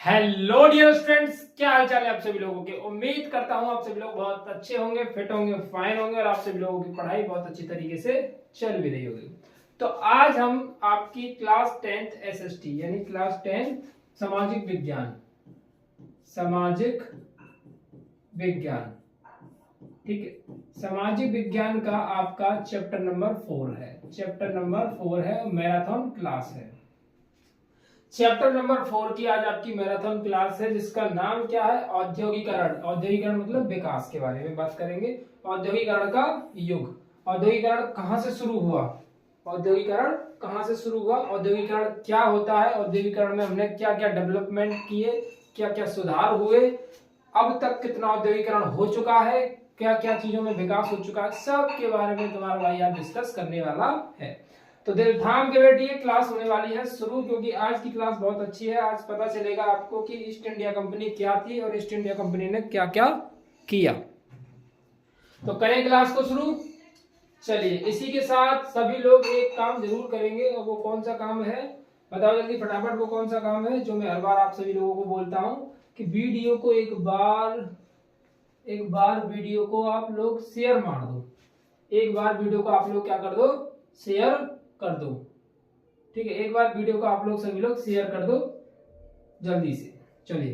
Hello dear students, क्या हाल चाल है आप सभी लोगों के। उम्मीद करता हूं आप सभी लोग बहुत अच्छे होंगे, फिट होंगे, फाइन होंगे और आप सभी लोगों की पढ़ाई बहुत अच्छी तरीके से चल भी रही होगी। तो आज हम आपकी क्लास 10th एसएसटी यानी क्लास 10th सामाजिक विज्ञान ठीक है, सामाजिक विज्ञान का आपका चैप्टर नंबर 4 है और मैराथन क्लास है। चैप्टर नंबर 4 की आज आपकी मैराथन क्लास है जिसका नाम क्या है, औद्योगिकरण मतलब विकास के बारे में बात करेंगे। औद्योगिकरण का युग, औद्योगिकरण कहां से शुरू हुआ, औद्योगिकरण क्या होता है, औद्योगिकरण में हमने क्या क्या डेवलपमेंट किए, क्या क्या सुधार हुए, अब तक कितना औद्योगिकरण हो चुका है, क्या क्या चीजों में विकास हो चुका है, सब के बारे में तुम्हारा भाई आज डिस्कस करने वाला है। तो दिल थाम के बैठिए, क्लास होने वाली है शुरू, क्योंकि आज की क्लास बहुत अच्छी है। आज पता चलेगा आपको कि ईस्ट इंडिया कंपनी क्या थी और ईस्ट इंडिया कंपनी ने क्या क्या किया। तो करें क्लास को शुरू। चलिए, इसी के साथ सभी लोग एक काम जरूर करेंगे और वो कौन सा काम है बताओ जल्दी फटाफट। वो कौन सा काम है जो मैं हर बार आप सभी लोगों को बोलता हूं कि वीडियो को एक बार वीडियो को आप लोग शेयर मार दो। एक बार वीडियो को आप लोग क्या कर दो, शेयर कर दो। ठीक है, एक बार वीडियो को आप लोग सभी लोग शेयर कर दो जल्दी से। चलिए,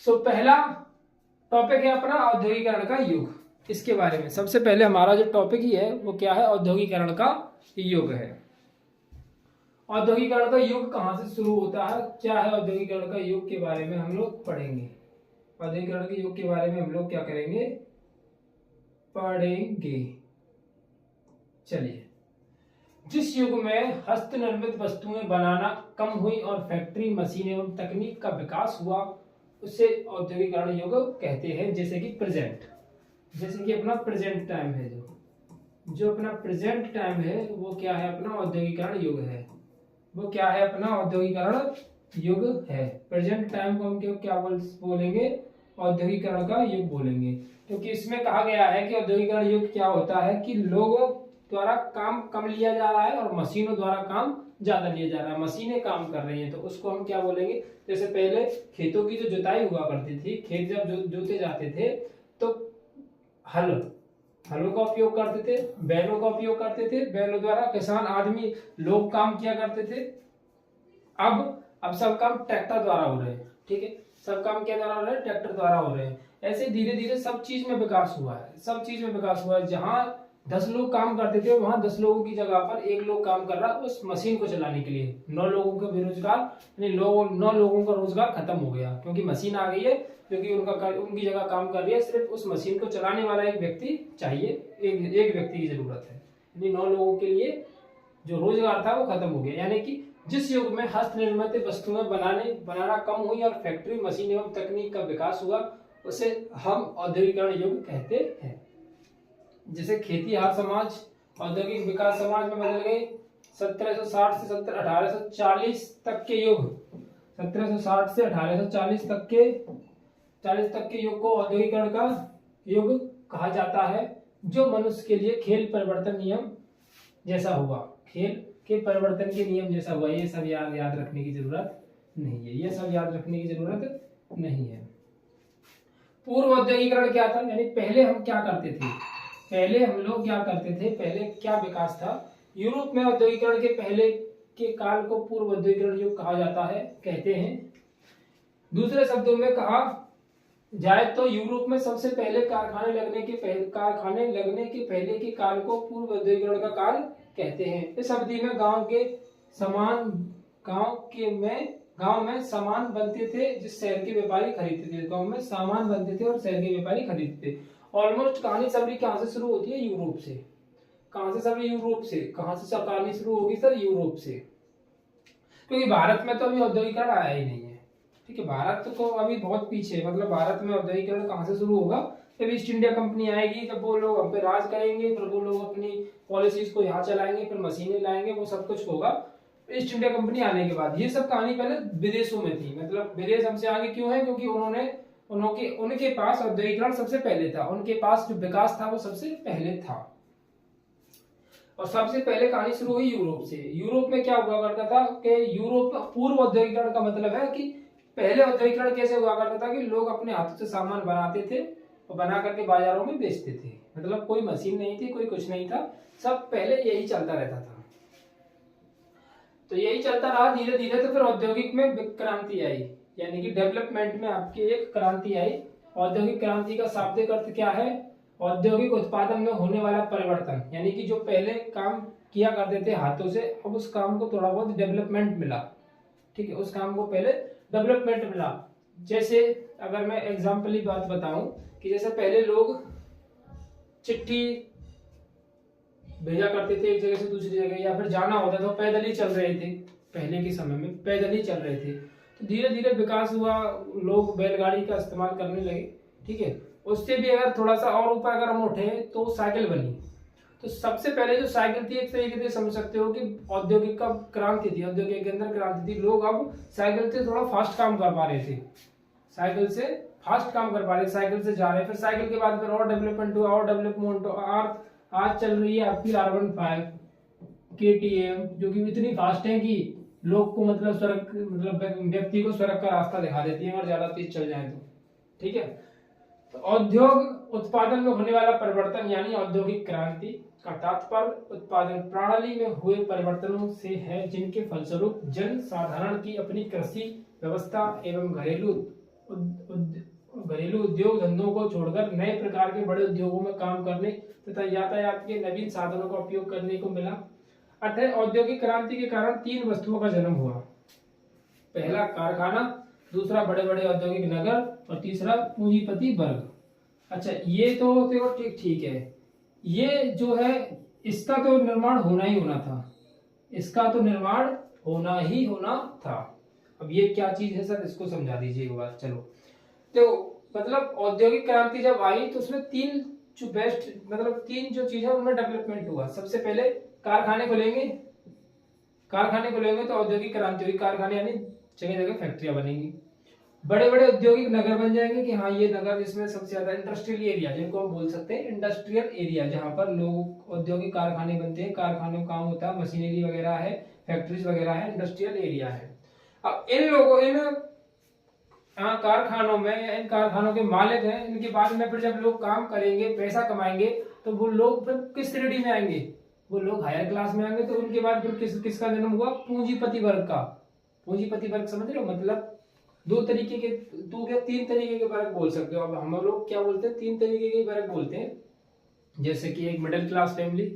पहला टॉपिक है अपना औद्योगिकरण का युग। इसके बारे में सबसे पहले हमारा जो टॉपिक ही है वो क्या है, औद्योगिकरण का युग है। औद्योगिकरण का युग कहां से शुरू होता है, क्या है औद्योगिकरण का युग के बारे में हम लोग पढ़ेंगे। औद्योगिकरण के युग के बारे में हम लोग क्या करेंगे, पढ़ेंगे। चलिए, जिस युग में हस्त निर्मित वस्तुएं बनाना कम हुई और फैक्ट्री, मशीन एवं तकनीक का विकास हुआ उसे औद्योगिकरण युग कहते हैं। जैसे कि अपना प्रेजेंट टाइम है, जो अपना प्रेजेंट टाइम है वो क्या है, अपना औद्योगिकरण युग है। वो क्या है, अपना औद्योगिकरण युग है। प्रेजेंट टाइम को हम क्या बोलेंगे, औद्योगिकरण का युग बोलेंगे। क्योंकि इसमें कहा गया है कि औद्योगिकरण युग क्या होता है कि लोगों द्वारा काम कम लिया जा रहा है और मशीनों द्वारा काम ज्यादा लिया जा रहा है। मशीनें काम कर रही हैं तो उसको हम क्या बोलेंगे। जैसे पहले खेतों की जो जुताई हुआ करती थी, खेत जब जोते जाते थे तो हलों का उपयोग करते थे, बैलों का उपयोग करते थे। बैलों द्वारा किसान आदमी लोग काम किया करते थे। अब सब काम ट्रैक्टर द्वारा हो रहे हैं। ठीक है, सब काम क्या द्वारा हो रहे हैं, ट्रैक्टर द्वारा हो रहे हैं। ऐसे धीरे धीरे सब चीज में विकास हुआ है। जहां 10 लोग काम करते थे वहां 10 लोगों की जगह पर एक लोग काम कर रहा है उस मशीन को चलाने के लिए। 9 लोगों का बेरोजगार यानी 9 लोगों का रोजगार खत्म हो गया, क्योंकि मशीन आ गई है जो कि उनकी जगह काम कर रही है। सिर्फ उस मशीन को चलाने वाला एक व्यक्ति चाहिए, एक व्यक्ति की जरूरत है। यानी 9 लोगों के लिए जो रोजगार था वो खत्म हो गया। यानी कि जिस युग में हस्त निर्मित वस्तुएं बनाना कम हुई और फैक्ट्री, मशीन एवं तकनीक का विकास हुआ उसे हम औद्योगिकरण युग कहते हैं। जैसे खेतीहार समाज औद्योगिक विकास समाज में बदल गए। 1760 से 1840 तक के युग, 1760 से 1840 तक के युग को औद्योगिकरण का युग कहा जाता है, जो मनुष्य के लिए खेल परिवर्तन नियम जैसा हुआ। खेल के परिवर्तन के नियम जैसा हुआ। ये सब याद रखने की जरूरत नहीं है। पूर्व औद्योगिकरण क्या था, यानी पहले हम क्या करते थे, पहले क्या विकास था। यूरोप में औद्योगिकरण के पहले के काल को पूर्व औद्योगिकरण युग कहा जाता है, कहते हैं। दूसरे शब्दों में कहा जाए तो यूरोप में सबसे पहले कारखाने लगने के पहले के काल को पूर्व औद्योगिकरण का काल कहते हैं। इस अवधि में गांव में सामान बनते थे जिस शहर के व्यापारी खरीदते थे। गांव में सामान बनते थे और शहर के व्यापारी खरीदते थे। ऑलमोस्ट कहानी सबरी कहां से शुरू होती है, यूरोप से। कहां से सब कहानी शुरू होगी सर, यूरोप से। क्योंकि भारत में तो अभी औद्योगिकरण आया ही नहीं है। ठीक है, भारत तो अभी बहुत पीछे, मतलब भारत में औद्योगिकरण कहां से शुरू होगा, जब ईस्ट इंडिया कंपनी आएगी, जब वो लोग हम पे राज करेंगे, फिर वो लोग अपनी पॉलिसीज को यहाँ चलाएंगे, फिर मशीनें लाएंगे, वो सब कुछ होगा ईस्ट इंडिया कंपनी आने के बाद। ये सब कहानी पहले विदेशों में थी। मतलब विदेश हमसे आगे क्यों है, क्योंकि उनके पास औद्योगिकरण सबसे पहले था, उनके पास जो विकास था वो सबसे पहले था। और सबसे पहले कहानी शुरू हुई यूरोप से। यूरोप में क्या हुआ करता था कि यूरोप में पूर्व औद्योगिकरण का मतलब है कि पहले औद्योगिकरण कैसे हुआ करता था कि लोग अपने हाथों से सामान बनाते थे और बना करके बाजारों में बेचते थे। मतलब कोई मशीन नहीं थी, कोई कुछ नहीं था, सब पहले यही चलता रहता था। तो यही चलता रहा धीरे धीरे। तो फिर औद्योगिक में क्रांति आई, यानी कि डेवलपमेंट में आपकी एक क्रांति आई। औद्योगिक क्रांति का शाब्दिक अर्थ क्या है? औद्योगिक उत्पादन में होने वाला परिवर्तन, यानी कि जो पहले काम किया करते थे हाथों से, अब उस काम को थोड़ा बहुत डेवलपमेंट मिला। ठीक है, उस काम को पहले डेवलपमेंट मिला। जैसे अगर मैं एग्जाम्पली बात बताऊं कि जैसे पहले लोग चिट्ठी भेजा करते थे एक जगह से दूसरी जगह, या फिर जाना होता तो पैदल ही चल रहे थे। पहले के समय में पैदल ही चल रहे थे। तो धीरे धीरे विकास हुआ, लोग बैलगाड़ी का इस्तेमाल करने लगे। ठीक है, उससे भी अगर थोड़ा सा और ऊपर अगर हम उठे तो साइकिल बनी। तो सबसे पहले जो साइकिल थी, एक तरीके से समझ सकते हो कि औद्योगिक का क्रांति थी, औद्योगिक के अंदर क्रांति थी। लोग अब साइकिल से थोड़ा फास्ट काम कर पा रहे थे, साइकिल से फास्ट काम कर पा रहे, साइकिल से जा रहे। फिर साइकिल के बाद फिर और डेवलपमेंट हुआ, और डेवलपमेंट हुआ। आज चल रही है आपकी R15 KTM, जो कि इतनी फास्ट है कि लोग को मतलब सड़क, मतलब व्यक्ति को सड़क का रास्ता दिखा देती है अगर ज्यादा तेज चल जाए तो। ठीक है, तो औद्योग उत्पादन में होने वाला परिवर्तन यानी औद्योगिक क्रांति का तात्पर्य उत्पादन प्रणाली में हुए परिवर्तनों से है, जिनके फलस्वरूप जन साधारण की अपनी कृषि व्यवस्था एवं घरेलू उद्योग धंधों को छोड़कर नए प्रकार के बड़े उद्योगों में काम करने तथा यातायात के नवीन साधनों का उपयोग करने को मिला। अतः औद्योगिक क्रांति के कारण 3 वस्तुओं का जन्म हुआ। पहला कारखाना, दूसरा बड़े बड़े औद्योगिक नगर, और तीसरा पूंजीपति वर्ग। अच्छा, ये तो देखो ठीक है, ये जो है इसका तो निर्माण होना ही होना था, इसका तो निर्माण होना ही होना था। अब ये क्या चीज है सर, इसको समझा दीजिए एक बार। चलो, तो मतलब औद्योगिक क्रांति जब आई तो उसमें 3 जो बेस्ट, मतलब 3 जो चीज है उनमें डेवलपमेंट हुआ। सबसे पहले कारखाने खुलेंगे, कारखाने खुलेंगे तो औद्योगिक क्रांति हुई। कारखाने यानी जगह जगह फैक्ट्रियां बनेंगी। बड़े बड़े औद्योगिक नगर बन जाएंगे कि हाँ, ये नगर जिसमें सबसे ज्यादा इंडस्ट्रियल एरिया, जिनको हम बोल सकते हैं इंडस्ट्रियल एरिया, जहां पर लोग औद्योगिक कारखाने बनते हैं, कारखानों का काम होता है, मशीनरी वगैरह है, फैक्ट्रीज वगैरह है, इंडस्ट्रियल एरिया है। अब इन लोगों, इन कारखानों में, इन कारखानों के मालिक हैं, इनके बाद में फिर जब लोग काम करेंगे, पैसा कमाएंगे, तो वो लोग फिर किस श्रेणी में आएंगे? वो लोग हायर क्लास में आएंगे। तो उनके बाद फिर किसका जन्म हुआ? पूंजीपति वर्ग का। पूंजीपति वर्ग समझ रहे हो? मतलब 2 तरीके के, 2 या 3 तरीके के वर्ग बोल सकते हो। अब हम लोग क्या बोलते हैं? 3 तरीके के वर्ग बोलते हैं, जैसे कि एक मिडिल क्लास फैमिली,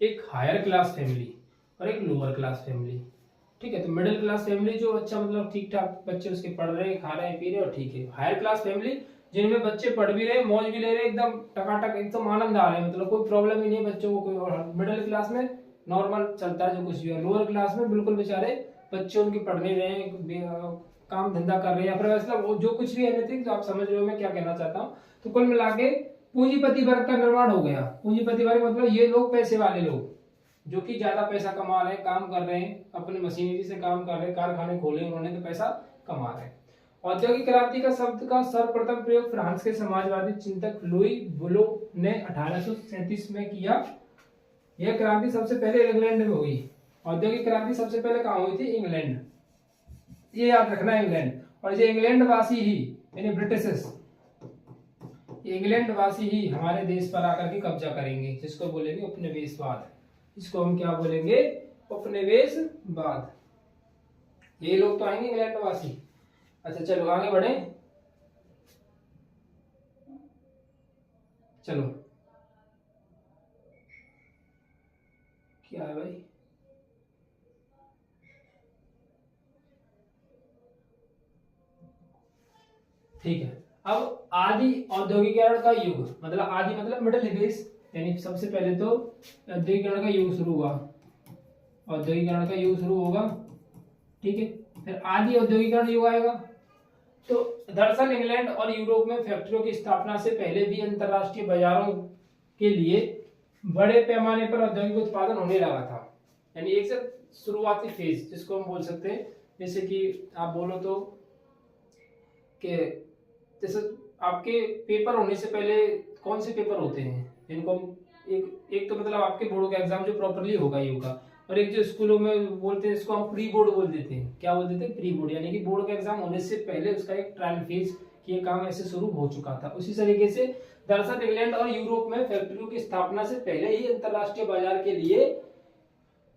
एक हायर क्लास फैमिली, और एक लोअर क्लास फैमिली। ठीक है, तो मिडिल क्लास फैमिली जो अच्छा, मतलब ठीक ठाक बच्चे उसके पढ़ रहे हैं, खा रहे हैं, पी रहे हैं, और ठीक है। हायर क्लास फैमिली जिनमें बच्चे पढ़ भी रहे, मौज भी ले रहे, एकदम टकाटक, एकदम आनंद आ रहे हैं, मतलब कोई प्रॉब्लम ही नहीं है बच्चों को कोई। और मिडिल क्लास में नॉर्मल चलता है जो कुछ भी है। लोअर क्लास में बिल्कुल बेचारे बच्चे उनके पढ़ नहीं रहे हैं, काम धंधा कर रहे हैं, या फिर मतलब जो कुछ भी एनीथिंग, तो आप समझ रहे हो मैं क्या कहना चाहता हूँ। तो कुल मिला के पूंजीपति वर्ग का निर्माण हो गया। पूंजीपति वर्ग मतलब ये लोग, पैसे वाले लोग, जो कि ज्यादा पैसा कमा रहे हैं, काम कर रहे हैं, अपनी मशीनरी से काम कर रहे हैं, कारखाने खोले उन्होंने तो पैसा कमा रहे हैं। औद्योगिक क्रांति का शब्द का सर्वप्रथम प्रयोग फ्रांस के समाजवादी चिंतक लुई बुलो ने 1837 में किया। यह क्रांति सबसे पहले इंग्लैंड में हुई। औद्योगिक क्रांति सबसे पहले कहाँ हुई थी? इंग्लैंड। ये याद रखना, इंग्लैंड। और ये इंग्लैंड वासी ही, यानी ब्रिटिशर्स, इंग्लैंड वासी ही हमारे देश पर आकर के कब्जा करेंगे, जिसको बोलेंगे उपनिवेशवाद। इसको हम क्या बोलेंगे? उपनिवेशवाद। ये लोग तो आएंगे इंग्लैंड वासी। अच्छा चलो आगे बढ़े। चलो, क्या है भाई? ठीक है, अब आदि औद्योगिकरण का युग, मतलब आदि मतलब मिडिल एज, यानी सबसे पहले तो औद्योगिकरण का युग शुरू हुआ, औद्योगिकरण का युग शुरू होगा। ठीक है, फिर आदि औद्योगिकरण युग आएगा। तो दरअसल इंग्लैंड और यूरोप में फैक्ट्रियों की स्थापना से पहले भी अंतरराष्ट्रीय बाजारों के लिए बड़े पैमाने पर औद्योगिक उत्पादन होने लगा था। यानी एक से शुरुआती फेज जिसको हम बोल सकते हैं, जैसे कि आप बोलो तो कि जैसे आपके पेपर होने से पहले कौन से पेपर होते हैं जिनको हम एक तो मतलब आपके बोर्ड का एग्जाम जो प्रॉपरली होगा ही होगा, और एक जो स्कूलों में बोलते हैं इसको हम प्री बोर्ड बोल देते हैं। क्या बोल देते हैं? प्री बोर्ड, यानी कि बोर्ड का एग्जाम होने से पहले उसका एक ट्रायल फेज कि ये काम ऐसे शुरू हो चुका था। उसी तरीके से दरअसल इंग्लैंड और यूरोप में फैक्ट्रियों की स्थापना से पहले ही अंतरराष्ट्रीय बाजार के लिए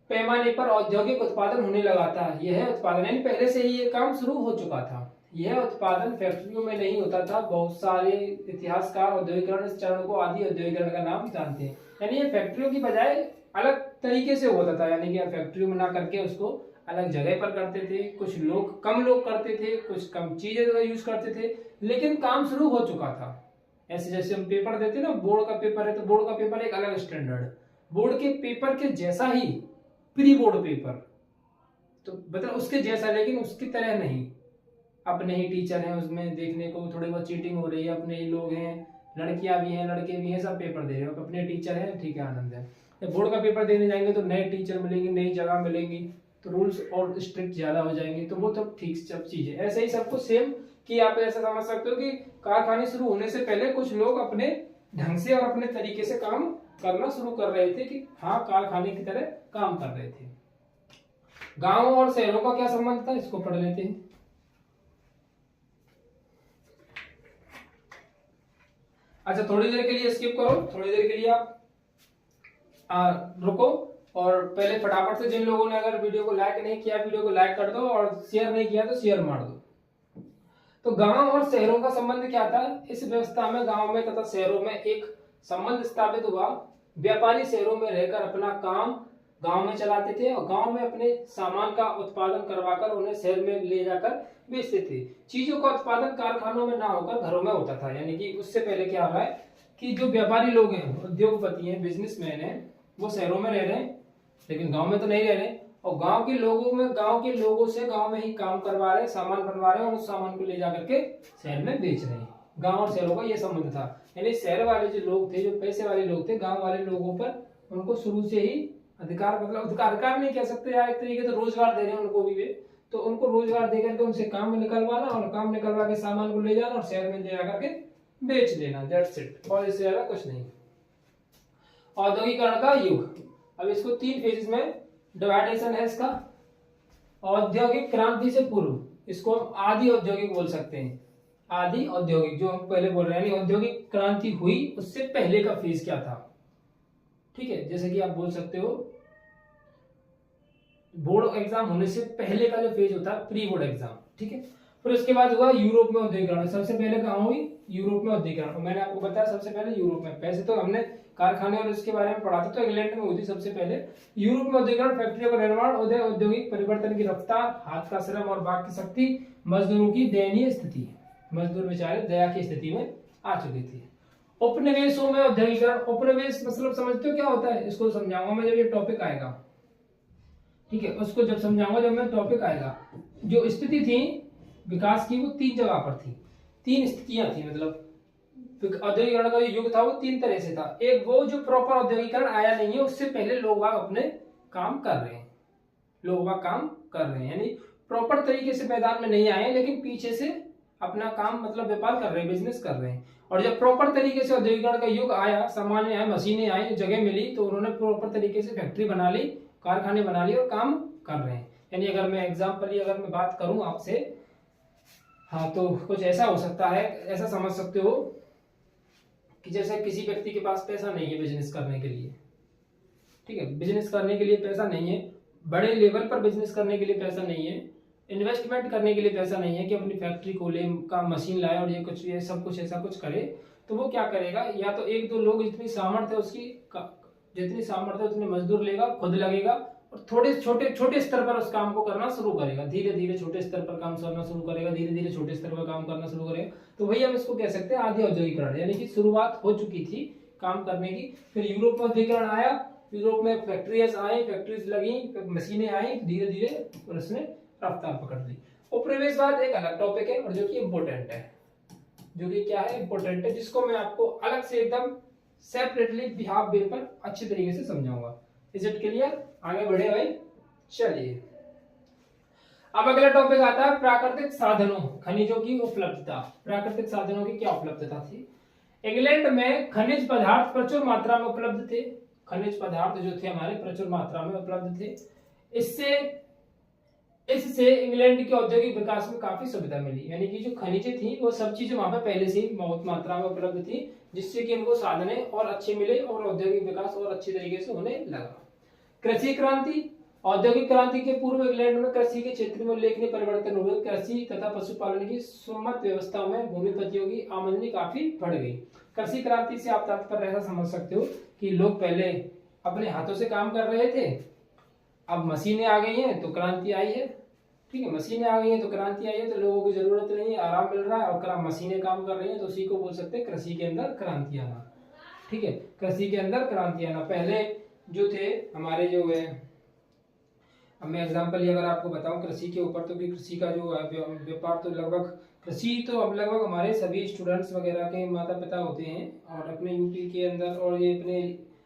पैमाने पर औद्योगिक उत्पादन होने लगा था। यह उत्पादन यानी पहले से ही ये काम शुरू हो चुका था। यह उत्पादन फैक्ट्रियों में नहीं होता था। बहुत सारे इतिहासकार औद्योगिकरण इस चरण को आदि औद्योगिकरण का नाम जानते हैं। यानी ये फैक्ट्रियों की बजाय अलग तरीके से होता था, यानी कि फैक्ट्रियों में ना करके उसको अलग जगह पर करते थे। कुछ लोग कम लोग करते थे, कुछ कम चीजें यूज करते थे, लेकिन काम शुरू हो चुका था। ऐसे जैसे हम पेपर देते ना, बोर्ड का पेपर है तो बोर्ड का पेपर एक अलग स्टैंडर्ड, बोर्ड के पेपर के जैसा ही प्री बोर्ड पेपर, तो मतलब उसके जैसा, लेकिन उसकी तरह नहीं। अपने ही टीचर हैं उसमें, देखने को थोड़ी बहुत चीटिंग हो रही है, अपने ही लोग हैं, लड़कियां भी हैं लड़के भी हैं, सब पेपर दे रहे हो, अपने टीचर हैं, ठीक है, आनंद है। जब बोर्ड का पेपर देने जाएंगे तो नए टीचर मिलेंगे, नई जगह मिलेंगी, तो रूल्स और स्ट्रिक्ट ज्यादा हो जाएंगे, तो वो तो ठीक सब चीज है। ऐसे ही सब कुछ सेम कि आप ऐसा समझ सकते हो कि कारखाने शुरू होने से पहले कुछ लोग अपने ढंग से और अपने तरीके से काम करना शुरू कर रहे थे कि हाँ कारखाने की तरह काम कर रहे थे। गांवों और शहरों का क्या संबंध था, इसको पढ़ लेते हैं। अच्छा, थोड़ी देर के लिए स्किप करो, थोड़ी देर के लिए आप रुको, और पहले फटाफट से जिन लोगों ने अगर वीडियो को लाइक नहीं किया वीडियो को लाइक कर दो, और शेयर नहीं किया तो शेयर मार दो। तो गांव और शहरों का संबंध क्या था? इस व्यवस्था में गांव में तथा शहरों में एक संबंध स्थापित हुआ। व्यापारी शहरों में रहकर अपना काम गांव में चलाते थे और गांव में अपने सामान का उत्पादन करवाकर उन्हें शहर में ले जाकर बेचते थे। चीजों का उत्पादन कारखानों में ना होकर घरों में होता था। यानी कि उससे पहले क्या हो रहा है कि जो व्यापारी लोग हैं, उद्योगपति हैं, बिजनेसमैन हैं, वो शहरों में रह रहे हैं लेकिन गांव में तो नहीं रह रहे, और गांव के लोगों से गांव में ही काम करवा रहे हैं, सामान बनवा रहे हैं और उस सामान को ले जाकर के शहर में बेच रहे हैं। गांव और शहरों का ये संबंध था। यानी शहर वाले जो लोग थे, जो पैसे वाले लोग थे, गांव वाले लोगों पर उनको शुरू से ही अधिकार, मतलब अधिकार नहीं कह सकते यार, एक तरीके से रोजगार दे रहे हैं उनको भी वे, तो उनको रोजगार देकर के उनसे काम में निकलवाना और काम निकलवा के सामान को ले जाना और शहर में ले जाकर के बेच लेना, दैट्स इट, और इससे ज्यादा कुछ नहीं। औद्योगिकरण का युग, अब इसको 3 फेजेस में डिवाइडेशन है इसका। औद्योगिक क्रांति से पूर्व, इसको हम आदि औद्योगिक बोल सकते हैं। आदि औद्योगिक जो हम पहले बोल रहे हैं, औद्योगिक क्रांति हुई उससे पहले का फेज क्या था, ठीक है। जैसे कि आप बोल सकते हो बोर्ड एग्जाम होने से पहले का जो फेज होता है प्री बोर्ड एग्जाम, ठीक है। फिर उसके बाद हुआ यूरोप में औद्योगिकरण। सबसे पहले कहाँ हुई? यूरोप में औद्योगिकरण। मैंने आपको बताया सबसे पहले यूरोप में, वैसे तो हमने कारखाने और इसके बारे में पढ़ा था तो इंग्लैंड में हुई थी सबसे पहले। यूरोप में औद्योगिकरण, फैक्ट्रियों का निर्माण, औद्योगिक परिवर्तन की रफ्तार, हाथ का श्रम और बाकी शक्ति, मजदूरों की दयनीय स्थिति, मजदूर बेचारे दया की स्थिति में आ चुके थे। उपनिवेशों में औद्योगिकरण, उपनिवेश मतलब समझते हो क्या होता है? इसको समझाऊंगा मैं जब ये टॉपिक आएगा, ठीक है, उसको जब समझाऊंगा जब मैं टॉपिक आएगा। जो स्थिति थी विकास की वो 3 जगह पर थी, 3 स्थितियां थी, मतलब औद्योगिकरण का युग था वो 3 तरह से था। एक वो जो प्रॉपर औद्योगिकरण आया नहीं है, उससे पहले लोग बाग अपने काम कर रहे हैं, लोग बाग काम कर रहे हैं, यानी प्रॉपर तरीके से मैदान में नहीं आए लेकिन पीछे से अपना काम मतलब व्यापार कर रहे हैं, बिजनेस कर रहे हैं। और जब प्रॉपर तरीके से औद्योगिकरण का युग आया, सामान आए, मशीनें आई, जगह मिली, तो उन्होंने प्रॉपर तरीके से फैक्ट्री बना ली, कारखाने बना लिए और काम कर रहे हैं। यानी अगर मैं एग्जाम्पली अगर मैं बात करूं आपसे, हाँ, तो कुछ ऐसा हो सकता है, ऐसा समझ सकते हो कि जैसे किसी व्यक्ति के पास पैसा नहीं है बिजनेस करने के लिए, ठीक है, बिजनेस करने के लिए पैसा नहीं है, बड़े लेवल पर बिजनेस करने के लिए पैसा नहीं है, इन्वेस्टमेंट करने के लिए पैसा नहीं है कि अपनी फैक्ट्री खोले, का मशीन लाए और ये सब कुछ ऐसा कुछ करे, तो वो क्या करेगा? या तो 1-2 लोग जितनी सामर्थ्य उसकी जितनी सामर्थ्य उतने मजदूर लेगा, खुद लगेगा और थोड़े छोटे स्तर पर उस काम को करना शुरू करेगा, धीरे धीरे छोटे स्तर पर काम करना शुरू करेगा, धीरे धीरे छोटे स्तर पर काम करना शुरू करेगा। तो वही हम इसको कह सकते हैं आदि औद्योगिकरण, यानी कि शुरुआत हो चुकी थी काम करने की। फिर यूरोप में औद्योगिकरण आया, यूरोप में फैक्ट्रीज आई, फैक्ट्रीज लगी, मशीनें आई, धीरे धीरे उसने रफ्तार पकड़ ली। उपनिवेशवाद एक अलग टॉपिक है और जो कि इम्पोर्टेंट है, जो कि क्या है, इम्पोर्टेंट है, जिसको मैं आपको अलग से एकदम सेपरेटली बिहाफ वे पर अच्छी तरीके से समझाऊंगा। Is it clear? आगे बढ़े भाई, चलिए। अब अगला टॉपिक आता है प्राकृतिक साधनों, खनिजों की उपलब्धता। प्राकृतिक साधनों की क्या उपलब्धता थी? इंग्लैंड में खनिज पदार्थ प्रचुर मात्रा में उपलब्ध थे। खनिज पदार्थ जो थे हमारे प्रचुर मात्रा में उपलब्ध थे। इससे इंग्लैंड के औद्योगिक विकास में काफी सुविधा मिली, यानी कि जो खनिजें थी वो सब चीजें वहां पर पहले से ही बहुत मात्रा में उपलब्ध थी, जिससे कि उनको साधने और अच्छे मिले और औद्योगिक विकास और अच्छी तरीके से होने लगा। कृषि क्रांति, औद्योगिक क्रांति के पूर्व इंग्लैंड में कृषि के क्षेत्र में उल्लेखनीय परिवर्तन हुए। कृषि तथा पशुपालन की सुगम व्यवस्था में भूमिपतियों की आमदनी काफी बढ़ गई। कृषि क्रांति से आप तात्पर्य ऐसा समझ सकते हो कि लोग पहले अपने हाथों से काम कर रहे थे, अब मशीनें आ गई हैं तो क्रांति आई है। ठीक है, मशीनें आ गई हैं तो क्रांति आई है, तो लोगों की जरूरत नहीं है, आराम मिल रहा है और मशीनें काम कर रही हैं, तो उसी को बोल सकते हैं कृषि के अंदर क्रांति आना। ठीक है, कृषि के अंदर क्रांति आना। पहले जो थे हमारे जो है, अब मैं एग्जांपल ये अगर आपको बताऊं कृषि के ऊपर, तो कृषि का जो व्यापार तो लगभग कृषि तो अब लगभग हमारे सभी स्टूडेंट्स वगैरह के माता पिता होते हैं, और अपने यूपी के अंदर और ये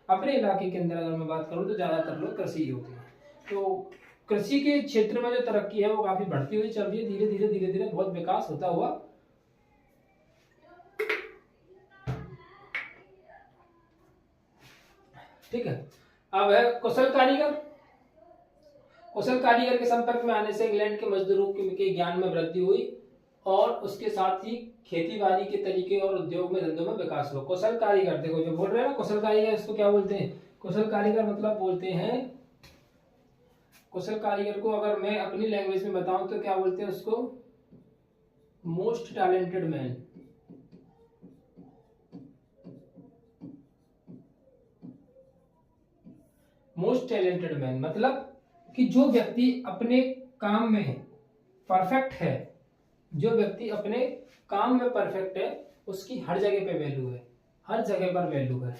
अपने इलाके के अंदर अगर मैं बात करूं तो ज्यादातर लोग कृषि ही होते हैं। तो कृषि के क्षेत्र में जो तरक्की है वो काफी बढ़ती हुई चल रही है, धीरे धीरे बहुत विकास होता हुआ। ठीक है, अब है कुशल कारीगर। कुशल कारीगर के संपर्क में आने से इंग्लैंड के मजदूरों के ज्ञान में वृद्धि हुई और उसके साथ ही खेती बाड़ी के तरीके और उद्योग में धंधों में विकास हुआ। कुशल कारीगर, देखो जो बोल रहे हैं ना कुशल कारीगर, इसको क्या बोलते हैं? कुशल कारीगर मतलब बोलते हैं, कुशल कारीगर को अगर मैं अपनी लैंग्वेज में बताऊं तो क्या बोलते हैं उसको? Most talented man. Most talented man मतलब कि जो व्यक्ति अपने काम में परफेक्ट है, जो व्यक्ति अपने काम में परफेक्ट है उसकी हर जगह पे वैल्यू है, हर जगह पर वैल्यू है,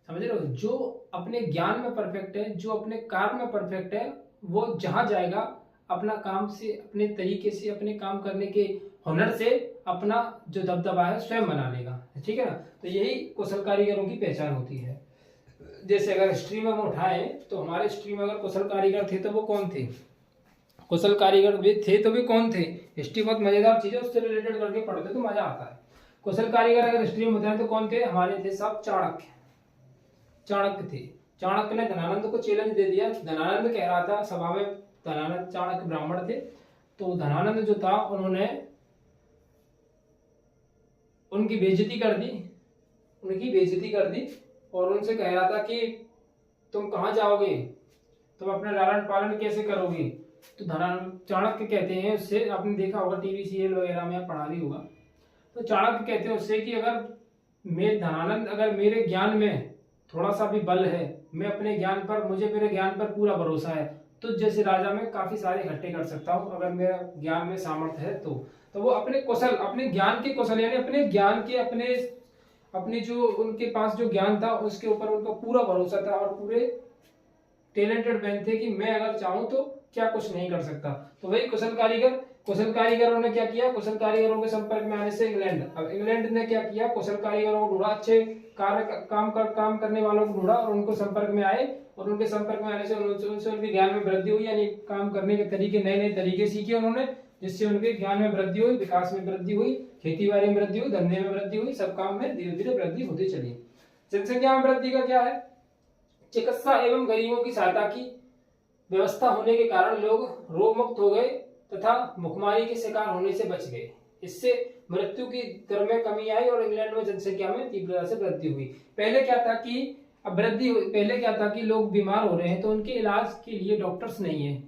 समझ रहे हो? जो अपने ज्ञान में परफेक्ट है, जो अपने काम में परफेक्ट है, वो जहां जाएगा अपना काम से, अपने तरीके से, अपने काम करने के हुनर से अपना जो दबदबा है स्वयं बना लेगा। ठीक है ना? तो यही कुशल कारीगरों की पहचान होती है। जैसे अगर हिस्ट्री में हम उठाएं तो हमारे हिस्ट्री में अगर कुशल कारीगर थे तो वो कौन थे? कुशल कारीगर भी थे तो भी कौन थे? हिस्ट्री बहुत मजेदार चीज है, उससे रिलेटेड करके पढ़ते तो मजा आता है। कुशल कारीगर अगर हिस्ट्री में बताएं तो कौन थे? हमारे थे सब चाणक्य। चाणक्य थे। चाणक्य ने धनानंद को चैलेंज दे दिया। धनानंद कह रहा था सभा में, धनानंद, चाणक्य ब्राह्मण थे, तो धनानंद जो था उन्होंने उनकी बेइज्जती कर दी, उनकी बेइज्जती कर दी और उनसे कह रहा था कि तुम कहाँ जाओगे, तुम अपने लालन पालन कैसे करोगे? तो चाणक्य कहते हैं उससे, आपने देखा होगा टीवी सीरियल वगैरह में पढ़ा भी होगा, तो चाणक्य कहते हैं उससे कि अगर मैं धनानंद, अगर मेरे ज्ञान में थोड़ा सा भी बल है, मैं अपने ज्ञान पर, मुझे मेरे ज्ञान पर पूरा भरोसा है, तो जैसे राजा में काफी सारे इकट्ठे कर सकता हूँ अगर मेरा ज्ञान में सामर्थ्य है तो वो अपने कौशल, अपने ज्ञान के कौशल, यानी अपने ज्ञान के, अपने जो उनके पास जो ज्ञान था उसके ऊपर उनका पूरा भरोसा था और पूरे टैलेंटेड मैन थे कि मैं अगर चाहूं तो क्या कुछ नहीं कर सकता। तो वही कुशल कारीगरों ने क्या किया? कुशल कारीगरों के संपर्क में आने से अब इंग्लैंड ने क्या किया? कुशल कारीगरों को ढूंढा, अच्छे काम करने वालों को ढूंढा और उनको संपर्क में आए, और उनके संपर्क में आने से उनसे उनके ज्ञान में वृद्धि हुई, यानी काम करने के तरीके, नए नए तरीके सीखे उन्होंने, जिससे उनके ज्ञान में वृद्धि हुई, विकास में वृद्धि हुई, खेती बाड़ी में वृद्धि हुई, धंधे में वृद्धि हुई, सब काम में धीरे धीरे वृद्धि होती चली। जनसंख्या में वृद्धि का क्या है? चिकित्सा एवं गरीबों की सहायता की व्यवस्था होने के कारण लोग रोग मुक्त हो गए तथा भुखमरी के शिकार होने से बच गए। इससे मृत्यु की दर में कमी आई और इंग्लैंड में जनसंख्या में तीव्रता से वृद्धि हुई। पहले क्या था कि लोग बीमार हो रहे हैं तो उनके इलाज के लिए डॉक्टर्स नहीं है,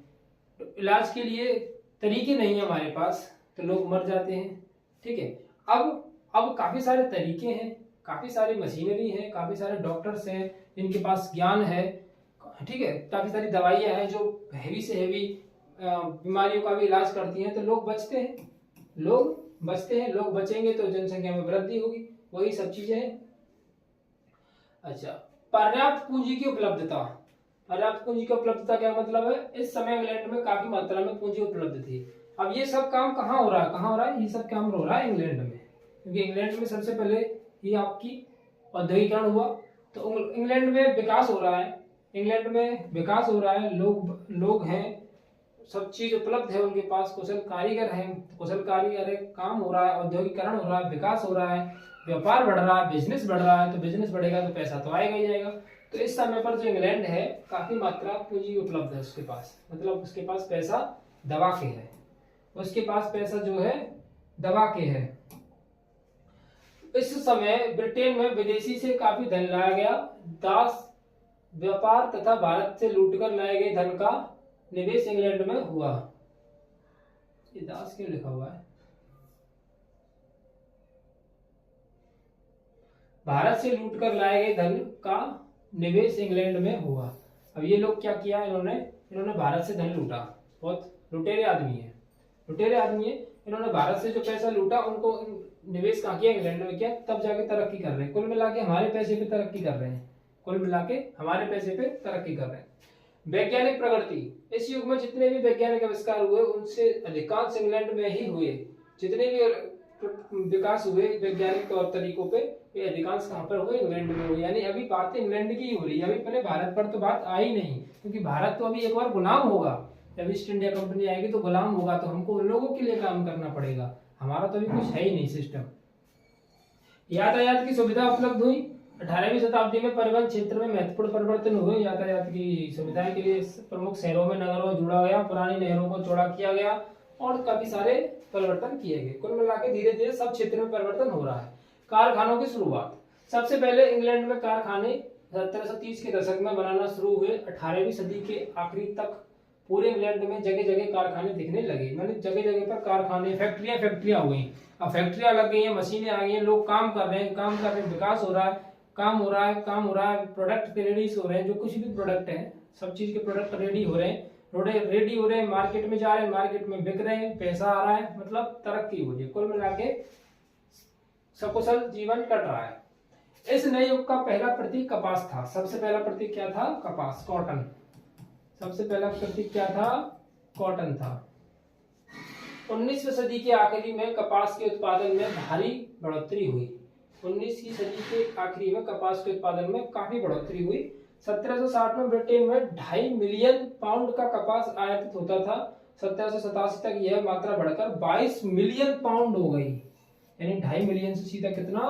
इलाज के लिए तरीके नहीं है हमारे पास, तो लोग मर जाते हैं। ठीक है, अब काफी सारे तरीके हैं, काफी सारी मशीनरी है, काफी सारे डॉक्टर्स हैं जिनके पास ज्ञान है। ठीक है, काफी सारी दवाइयां हैं जो हैवी से हैवी बीमारियों का भी इलाज करती हैं, तो लोग बचते हैं, लोग बचेंगे तो जनसंख्या में वृद्धि होगी, वही सब चीजें हैं। अच्छा, पर्याप्त पूंजी की उपलब्धता। पर्याप्त पूंजी की उपलब्धता क्या मतलब है? इस समय इंग्लैंड में काफी मात्रा में पूंजी उपलब्ध थी। अब ये सब काम कहाँ हो रहा है? ये सब काम हो रहा है इंग्लैंड में, क्योंकि इंग्लैंड में सबसे पहले ये आपकी औद्योगिकरण हुआ, तो इंग्लैंड में विकास हो रहा है, लोग हैं, सब चीज उपलब्ध है उनके पास, कुशल कारीगर है, काम हो रहा है, औद्योगिकरण हो रहा है, विकास हो रहा है, व्यापार बढ़ रहा है, बिजनेस बढ़ रहा है, तो बिजनेस बढ़ेगा तो पैसा तो आएगा ही आएगा। तो इस समय पर जो इंग्लैंड है काफी मात्रा पूंजी उपलब्ध है उसके पास, मतलब उसके पास पैसा दबा के है, उसके पास पैसा जो है दबा के है। इस समय ब्रिटेन में विदेशी से काफी धन लाया गया। दास व्यापार तथा भारत से लूटकर लाए गए धन का निवेश इंग्लैंड में हुआ। ये दास क्यों लिखा हुआ है? भारत से लूटकर लाए गए धन का निवेश इंग्लैंड में हुआ। अब ये लोग क्या किया, इन्होंने भारत से धन लूटा, बहुत लुटेरे आदमी है, इन्होंने भारत से जो पैसा लूटा उनको निवेश कहाँ किया, इंग्लैंड में किया, तब जाके तरक्की कर रहे हैं। कुल मिला के हमारे पैसे पे तरक्की कर रहे हैं, वैज्ञानिक प्रगति, इस युग में जितने भी वैज्ञानिक आविष्कार हुए उनसे अधिकांश इंग्लैंड में ही हुए। जितने भी विकास हुए वैज्ञानिक तौर तरीकों पे, ये अधिकांश कहाँ पर हुए, इंग्लैंड में हुए। यानी अभी बात इंग्लैंड की ही हो रही है, अभी अपने भारत पर तो बात आई नहीं, क्योंकि भारत तो अभी एक बार गुलाम होगा। जब ईस्ट इंडिया कंपनी आएगी तो गुलाम होगा, तो हमको उन लोगों के लिए काम करना पड़ेगा, हमारा तो अभी कुछ है ही नहीं सिस्टम। यातायात की सुविधा उपलब्ध हुई। 18वीं शताब्दी में परिवहन क्षेत्र में महत्वपूर्ण परिवर्तन हुए। यातायात की सुविधाएं के लिए प्रमुख शहरों में नगरों में जुड़ा गया, पुरानी नहरों को चौड़ा किया गया और काफी सारे परिवर्तन किए गए। कुल मिलाकर धीरे धीरे सब क्षेत्र में परिवर्तन हो रहा है। कारखानों की शुरुआत, सबसे पहले इंग्लैंड में कारखाने 1730 के दशक में बनाना शुरू हुए। 18वीं सदी के आखिरी तक पूरे इंग्लैंड में जगह जगह कारखाने दिखने लगे, मतलब जगह जगह पर कारखाने, फैक्ट्रियां हो गई। अब फैक्ट्रियां लग गई हैं, मशीनें आ गई हैं, लोग काम कर रहे हैं, विकास हो रहा है, काम हो रहा है, प्रोडक्ट रेडी हो रहे हैं, जो कुछ भी प्रोडक्ट है सब चीज के प्रोडक्ट रेडी हो रहे हैं, मार्केट में जा रहे हैं, मार्केट में बिक रहे हैं, पैसा आ रहा है, मतलब तरक्की हो रही है। कुल मिला के सकुशल जीवन कट रहा है। इस नए युग का पहला प्रतीक कपास था। सबसे पहला प्रतीक क्या था? कपास, कॉटन। सबसे पहला प्रतीक क्या था? कॉटन था। 19वीं सदी के आखिरी में कपास के उत्पादन में भारी बढ़ोतरी हुई। 19वीं सदी के आखिरी में कपास के उत्पादन में काफी बढ़ोतरी हुई। 1760 में ब्रिटेन में 2.5 मिलियन पाउंड का कपास आयातित होता था। 1787 तक यह मात्रा बढ़कर 22 मिलियन पाउंड हो गई। यानी 2.5 मिलियन से सीधा कितना?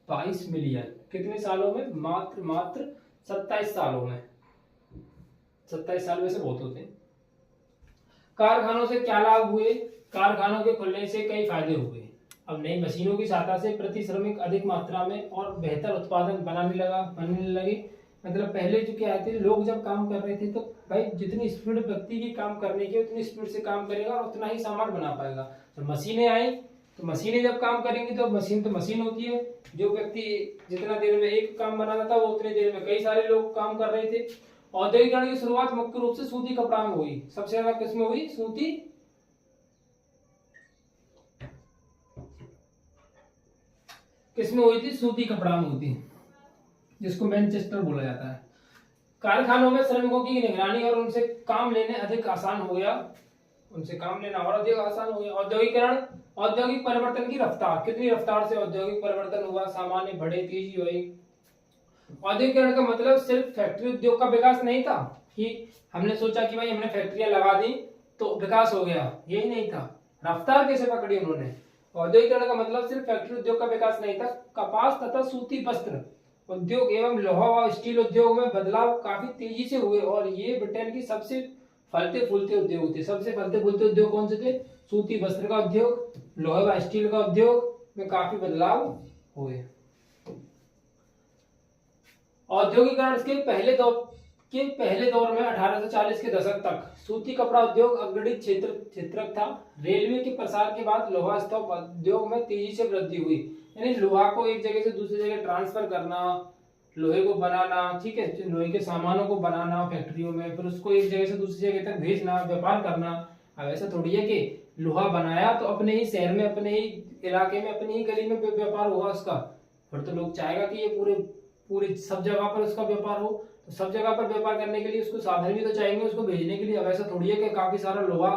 22 मिलियन। कितने सालों में? मात्र 27 सालों में। 27 साल वैसे बहुत होते हैं। कारखानों से क्या लाभ हुए? कारखानों के खुलने से कई फायदे हुए। अब नई मशीनों की सहायता से प्रति श्रमिक अधिक मात्रा में और बेहतर उत्पादन बनने लगे। मतलब पहले जो क्या थे, लोग जब काम कर रहे थे तो भाई जितनी स्पीड व्यक्ति की काम करने की उतनी स्पीड से काम करेगा और उतना ही सामान बना पाएगा। जब मशीनें आई तो मशीनें जब काम करेंगी तो मशीन होती है, जो व्यक्ति जितना देर में एक काम बनाता था वो उतने देर में कई सारे लोग काम कर रहे थे। औद्योगिकरण की शुरुआत मुख्य रूप से सूती कपड़ा में हुई। सबसे ज्यादा किसमें हुई? सूती कपड़ा में हुई थी, जिसको मैनचेस्टर बोला जाता है। कारखानों में श्रमिकों की निगरानी और उनसे काम लेने अधिक आसान हो गया, औद्योगिक परिवर्तन की रफ्तार, कितनी रफ्तार से औद्योगिक परिवर्तन हुआ, सामान्य बढ़े, तेजी हुई। औद्योगिकरण का मतलब सिर्फ फैक्ट्री उद्योग का विकास नहीं था कि हमने सोचा कि भाई हमने फैक्ट्रियां लगा दी तो विकास हो गया, यही नहीं था। रफ्तार कैसे पकड़ी उन्होंने? औद्योगिकरण का मतलब सिर्फ फैक्ट्री उद्योग का विकास नहीं था, कपास तथा सूती वस्त्र उद्योग एवं लोहा व स्टील उद्योग में बदलाव काफी तेजी से हुए और ये ब्रिटेन की सबसे फलते फूलते उद्योग थे। सबसे फलते फूलते उद्योग कौन से थे? सूती वस्त्र का उद्योग, लोहा व स्टील का उद्योग में काफी बदलाव हुए। औद्योगिकरण के पहले दौर में 1840 के दशक तक सूती कपड़ा उद्योग अग्रणी क्षेत्र था। रेलवे के प्रसार के बाद लोहा स्तंभ उद्योग में तेजी से वृद्धि हुई। यानी लोहा को एक जगह से दूसरी जगह ट्रांसफर करना, लोहे को बनाना, ठीक है, लोहे के सामानों को बनाना फैक्ट्रियों में, फिर उसको एक जगह से दूसरी जगह तक भेजना, व्यापार करना। अब ऐसा थोड़ी है कि लोहा बनाया तो अपने ही शहर में, अपने ही इलाके में, अपनी ही गली में व्यापार होगा उसका, फिर तो लोग चाहेगा कि ये पूरे सब जगह पर उसका व्यापार हो। तो सब जगह पर व्यापार करने के लिए उसको साधन भी तो चाहिए उसको भेजने के लिए। अब ऐसा थोड़ी है कि काफी सारा लोहा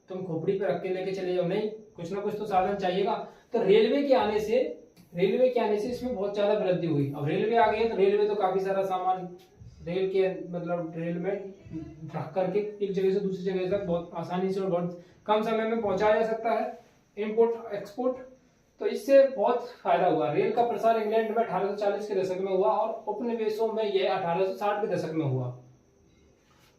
तुम खोपड़ी पे रख के लेके चले जाओ, नहीं, कुछ ना कुछ तो साधन चाहिएगा। तो रेलवे के आने से इसमें बहुत ज्यादा वृद्धि हुई। अब रेलवे आ गई है तो रेलवे तो काफी सारा सामान रेल में रख करके एक जगह से दूसरी जगह तक बहुत आसानी से और बहुत कम समय में पहुंचाया जा सकता है। इंपोर्ट एक्सपोर्ट, तो इससे बहुत फायदा हुआ। रेल का प्रसार इंग्लैंड में 1840 के दशक में हुआ और उपनिवेशों में यह 1860 के दशक में हुआ।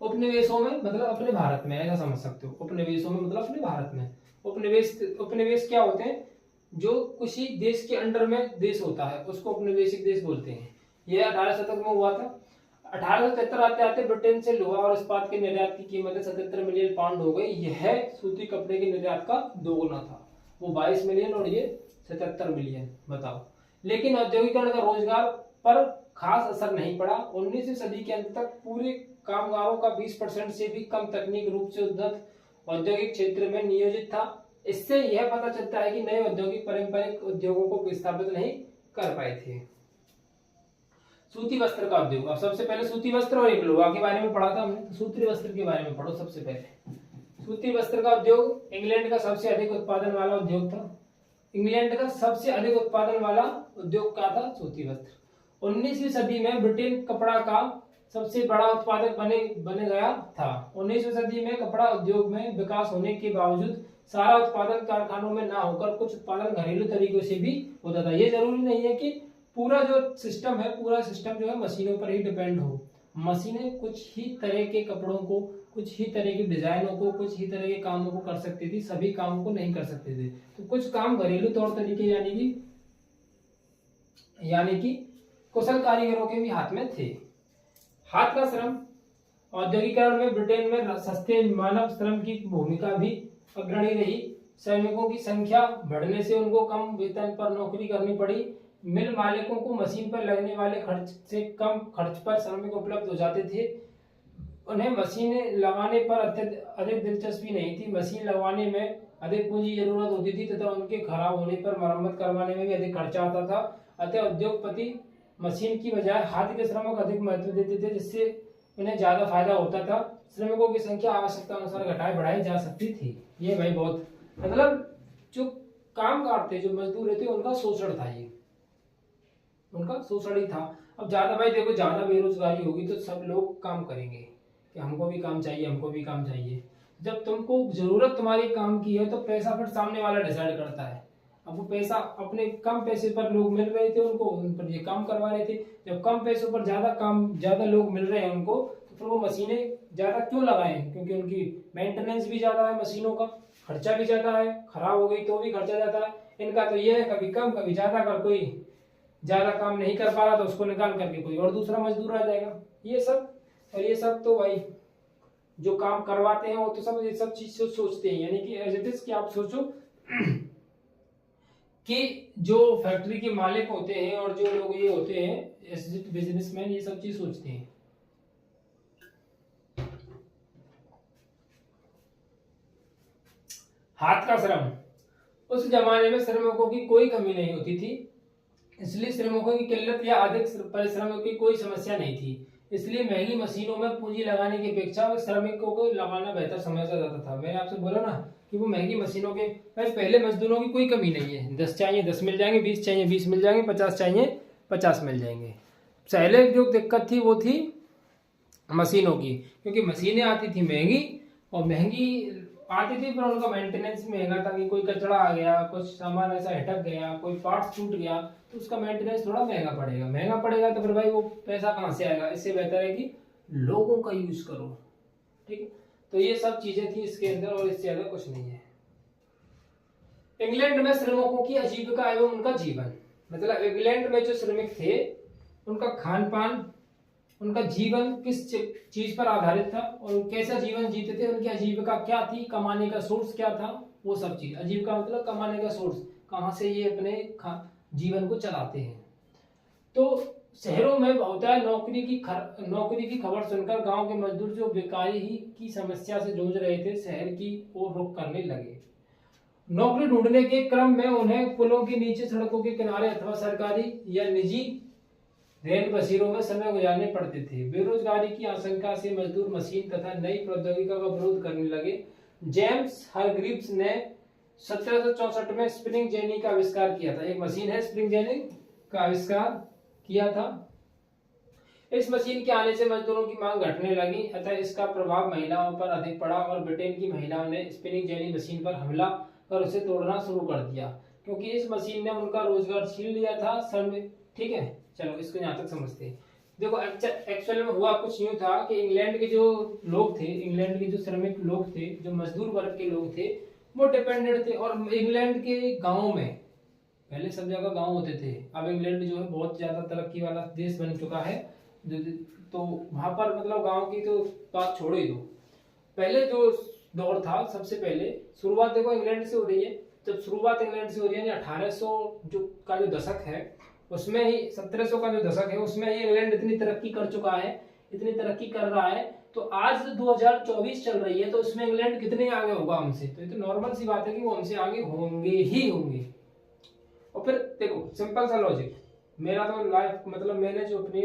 उपनिवेशों में मतलब अपने भारत में, ऐसा समझ सकते हो। उपनिवेशों में मतलब अपने भारत में। उपनिवेश क्या होते हैं? जो किसी देश के अंडर में देश होता है उसको उपनिवेशिक देश बोलते हैं। यह 18 शतक में हुआ था। 1873 आते आते ब्रिटेन से लोहा और इस्पात के निर्यात की कीमत 77 मिलियन पाउंड हो गई। यह सूती कपड़े के निर्यात का दोगुना था। वो 22 मिलियन और ये 77 मिलियन, बताओ। लेकिन औद्योगिकरण का रोजगार पर खास असर नहीं पड़ा। 19वीं सदी के अंत तक पूरे कामगारों का 20% से भी कम तकनीक रूप से उन्नत औद्योगिक क्षेत्र में नियोजित था। इससे यह पता चलता है कि नए औद्योगिक पारंपरिक उद्योगों को विस्थापित नहीं कर पाए थे। सूती वस्त्र का उद्योग। अब सबसे पहले सूती वस्त्र और एक लोहा के बारे में पढ़ा था हमने। सूती वस्त्र के बारे में पढ़ो सबसे पहले। सूती वस्त्र का उद्योग इंग्लैंड का सबसे अधिक उत्पादन वाला उद्योग था। इंग्लैंड का सबसे अधिक उत्पादन वाला उद्योग क्या था? सूती वस्त्र। 19वीं सदी में ब्रिटेन कपड़ा का सबसे बड़ा उत्पादक बने गया था। 19वीं सदी में कपड़ा उद्योग में विकास होने के बावजूद सारा उत्पादन कारखानों में ना होकर कुछ उत्पादन घरेलू तरीकों से भी होता था। ये जरूरी नहीं है कि पूरा जो सिस्टम है, पूरा सिस्टम जो है मशीनों पर ही डिपेंड हो। मशीनें कुछ ही तरह के कपड़ों को, कुछ ही तरह की डिजाइनों को, कुछ ही तरह के कामों को कर सकती थी, सभी कामों को नहीं कर सकते थे। तो कुछ काम घरेलू तौर तरीके यानी कि कुशल कारीगरों के भी हाथ में थे। हाथ का श्रम। औद्योगिकरण में ब्रिटेन में सस्ते मानव श्रम की भूमिका भी अग्रणी रही। श्रमिकों की संख्या बढ़ने से उनको कम वेतन पर नौकरी करनी पड़ी। मिल मालिकों को मशीन पर लगने वाले खर्च से कम खर्च पर श्रमिक उपलब्ध हो जाते थे। उन्हें मशीनें लगाने पर अधिक दिलचस्पी नहीं थी। मशीन लगवाने में अधिक पूंजी जरूरत होती थी तथा उनके खराब होने पर मरम्मत करवाने में भी अधिक खर्चा आता था। अतः उद्योगपति मशीन की बजाय हाथ के श्रम को अधिक महत्व देते थे, जिससे उन्हें ज्यादा फायदा होता था। श्रमिकों की संख्या आवश्यकता अनुसार घटाई बढ़ाई जा सकती थी। ये भाई बहुत मतलब जो काम करते, जो मजदूर रहते, उनका शोषण था, ये उनका शोषण ही था। अब ज्यादा भाई देखो, ज्यादा बेरोजगारी होगी तो सब लोग काम करेंगे कि हमको भी काम चाहिए, हमको भी काम चाहिए। जब तुमको जरूरत तुम्हारी काम की है तो पैसा फिर सामने वाला डिसाइड करता है। अब वो पैसा अपने कम पैसे पर लोग मिल रहे थे उनको, उन पर ये काम करवा रहे थे। जब कम पैसों पर ज्यादा लोग मिल रहे हैं उनको, तो फिर वो मशीनें ज्यादा क्यों लगाएं? क्योंकि उनकी मेंटेनेंस भी ज्यादा है, मशीनों का खर्चा भी ज्यादा है, खराब हो गई तो भी खर्चा ज्यादा है। इनका तो ये है कभी कम कभी ज्यादा, अगर कोई ज्यादा काम नहीं कर पा रहा तो उसको निकाल करके कोई और दूसरा मजदूर आ जाएगा। ये सब तो भाई जो काम करवाते हैं वो तो सब ये सब चीज सोचते हैं। यानी कि एज इट इज कि आप सोचो कि जो फैक्ट्री के मालिक होते हैं और जो लोग ये होते हैं बिजनेसमैन, ये सब चीज सोचते हैं। हाथ का श्रम। उस जमाने में श्रमिकों की कोई कमी नहीं होती थी, इसलिए श्रमिकों की किल्लत या अधिक परिश्रम की कोई समस्या नहीं थी। इसलिए महंगी मशीनों में पूंजी लगाने की अपेक्षा श्रमिकों को लगाना बेहतर समझा जाता था। मैंने आपसे बोला ना कि वो महंगी मशीनों के पहले मजदूरों की कोई कमी नहीं है। 10 चाहिए 10 मिल जाएंगे, 20 चाहिए 20 मिल जाएंगे, 50 चाहिए 50 मिल जाएंगे। पहले जो दिक्कत थी वो थी मशीनों की, क्योंकि मशीनें आती थी महंगी, और महंगी आती थी पर उनका मेंटेनेंस महंगा था कि कोई कचरा आ गया, कुछ सामान ऐसा हटक गया, कोई पार्ट टूट गया तो उसका मेंटेनेंस थोड़ा महंगा पड़ेगा तो फिर भाई वो पैसा कहाँ से आएगा। इससे बेहतर है कि लोगों का यूज करो, ठीक है। तो ये सब चीजें थी इसके अंदर और इससे ज्यादा कुछ नहीं है। इंग्लैंड में श्रमिकों की आजीविका एवं उनका जीवन, मतलब इंग्लैंड में जो श्रमिक थे उनका खान पान, उनका जीवन किस चीज पर आधारित था और कैसा जीवन जीते थे, उनकी आजीविका क्या थी, कमाने का सोर्स क्या था, वो सब चीज। आजीविका मतलब कमाने का सोर्स, कहाँ से ये अपने जीवन को चलाते हैं। तो शहरों में होता है नौकरी की खबर सुनकर गांव के मजदूर जो बेकारी ही की समस्या से जूझ रहे थे शहर की ओर रुख करने लगे। नौकरी ढूंढने के क्रम में उन्हें पुलों के नीचे, सड़कों के किनारे अथवा सरकारी या निजी रेल बसेरों में समय गुजारने पड़ते थे। बेरोजगारी की आशंका से मजदूर मशीन तथा नई प्रौद्योगिकी का विरोध करने लगे। जेम्स हारग्रीव्स ने 1764 में स्पिनिंग जेनी का आविष्कार किया था। एक मशीन है स्पिनिंग जेनी का आविष्कार किया था। इस मशीन के आने से मजदूरों की मांग घटने लगी, अतः इसका प्रभाव महिलाओं पर अधिक पड़ा और ब्रिटेन की महिलाओं ने स्पिनिंग जेनी मशीन पर हमला कर उसे तोड़ना शुरू कर दिया। क्योंकि इस मशीन ने उनका रोजगार छीन लिया था श्रमिक। ठीक है, चलो इसको यहाँ तक समझते हैं। देखो एक्चुअल में हुआ कुछ यूं था कि इंग्लैंड के जो लोग थे, इंग्लैंड के जो श्रमिक लोग थे, जो मजदूर वर्ग के लोग थे, वो डिपेंडेंट थे। और इंग्लैंड के गाँव में, पहले सब जगह गांव होते थे, अब इंग्लैंड जो है बहुत ज्यादा तरक्की वाला देश बन चुका है, तो वहां पर मतलब गांव की तो बात छोड़ ही दो। पहले जो दौर था, सबसे पहले शुरुआत देखो इंग्लैंड से हो रही है। जब शुरुआत इंग्लैंड से हो रही है, 1800 का जो दशक है उसमें ही, 1700 का जो दशक है उसमें ही इंग्लैंड इतनी तरक्की कर चुका है, इतनी तरक्की कर रहा है। तो आज 2024 चल रही है, तो उसमें इंग्लैंड कितने आगे होगा हमसे? तो ये तो नॉर्मल सी बात है कि वो हमसे आगे होंगे ही होंगे। और फिर देखो सिंपल सा लॉजिक, मेरा तो लाइफ मतलब मैंने जो अपने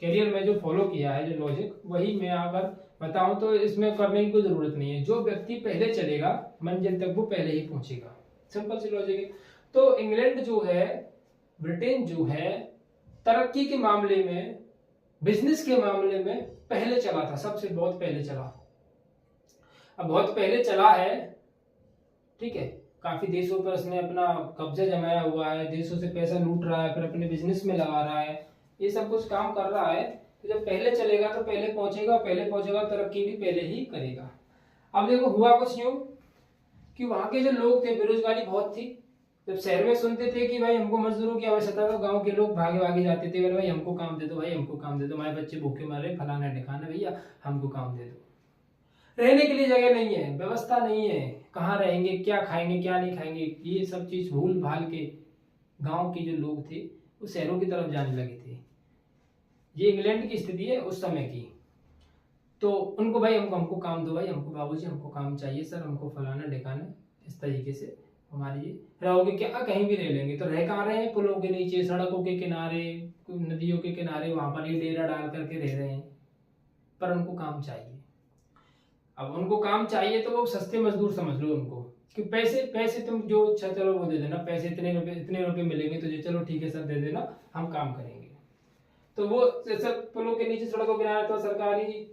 करियर में जो फॉलो किया है, जो लॉजिक, वही मैं अगर बताऊं तो इसमें करने की कोई जरूरत नहीं है। जो व्यक्ति पहले चलेगा मंजिल तक वो पहले ही पहुंचेगा, सिंपल सी लॉजिक है। तो इंग्लैंड जो है, ब्रिटेन जो है, तरक्की के मामले में, बिजनेस के मामले में पहले चला था, सबसे बहुत पहले चला। अब बहुत पहले चला है, ठीक है, काफी देशों पर उसने अपना कब्जा जमाया हुआ है, देशों से पैसा लूट रहा है, फिर अपने बिजनेस में लगा रहा है, ये सब कुछ काम कर रहा है। तो जब पहले चलेगा तो पहले पहुंचेगा, तरक्की भी पहले ही करेगा। अब देखो हुआ कुछ यूं कि वहां के जो लोग थे, बेरोजगारी बहुत थी। जब शहर में सुनते थे कि भाई हमको मजदूरों की आवश्यकता, तो गांव के लोग भागे भागे जाते थे, भाई हमको काम दे दो, भाई हमको काम दे दो, हमारे बच्चे भूखे मर रहे, फलाना ढिकाना, भैया हमको काम दे दो। रहने के लिए जगह नहीं है, व्यवस्था नहीं है, कहाँ रहेंगे, क्या खाएंगे, क्या नहीं खाएंगे, ये सब चीज भूल भाल के गांव के जो लोग थे वो शहरों की तरफ जाने लगे थे। ये इंग्लैंड की स्थिति है उस समय की। तो उनको भाई हमको काम दो, भाई हमको बाबूजी हमको काम चाहिए सर, हमको फलाना ढिकाना, इस तरीके से हमारी ये रहोगे क्या, कहीं भी रह लेंगे। तो रह कहाँ रहे हैं? पुलों के नीचे, सड़कों के किनारे, नदियों के किनारे, वहां पर ही डेरा डाल करके रह रहे हैं, पर उनको काम चाहिए। अब उनको काम चाहिए तो वो सस्ते मजदूर समझ लो उनको, कि पैसे तुम जो चलो वो दे देना, पैसे इतने रुपए मिलेंगे तुझे, चलो ठीक है सर दे देना, हम काम करेंगे। तो वो सब पुलों के नीचे, सड़कों के किनारे तो सरकारी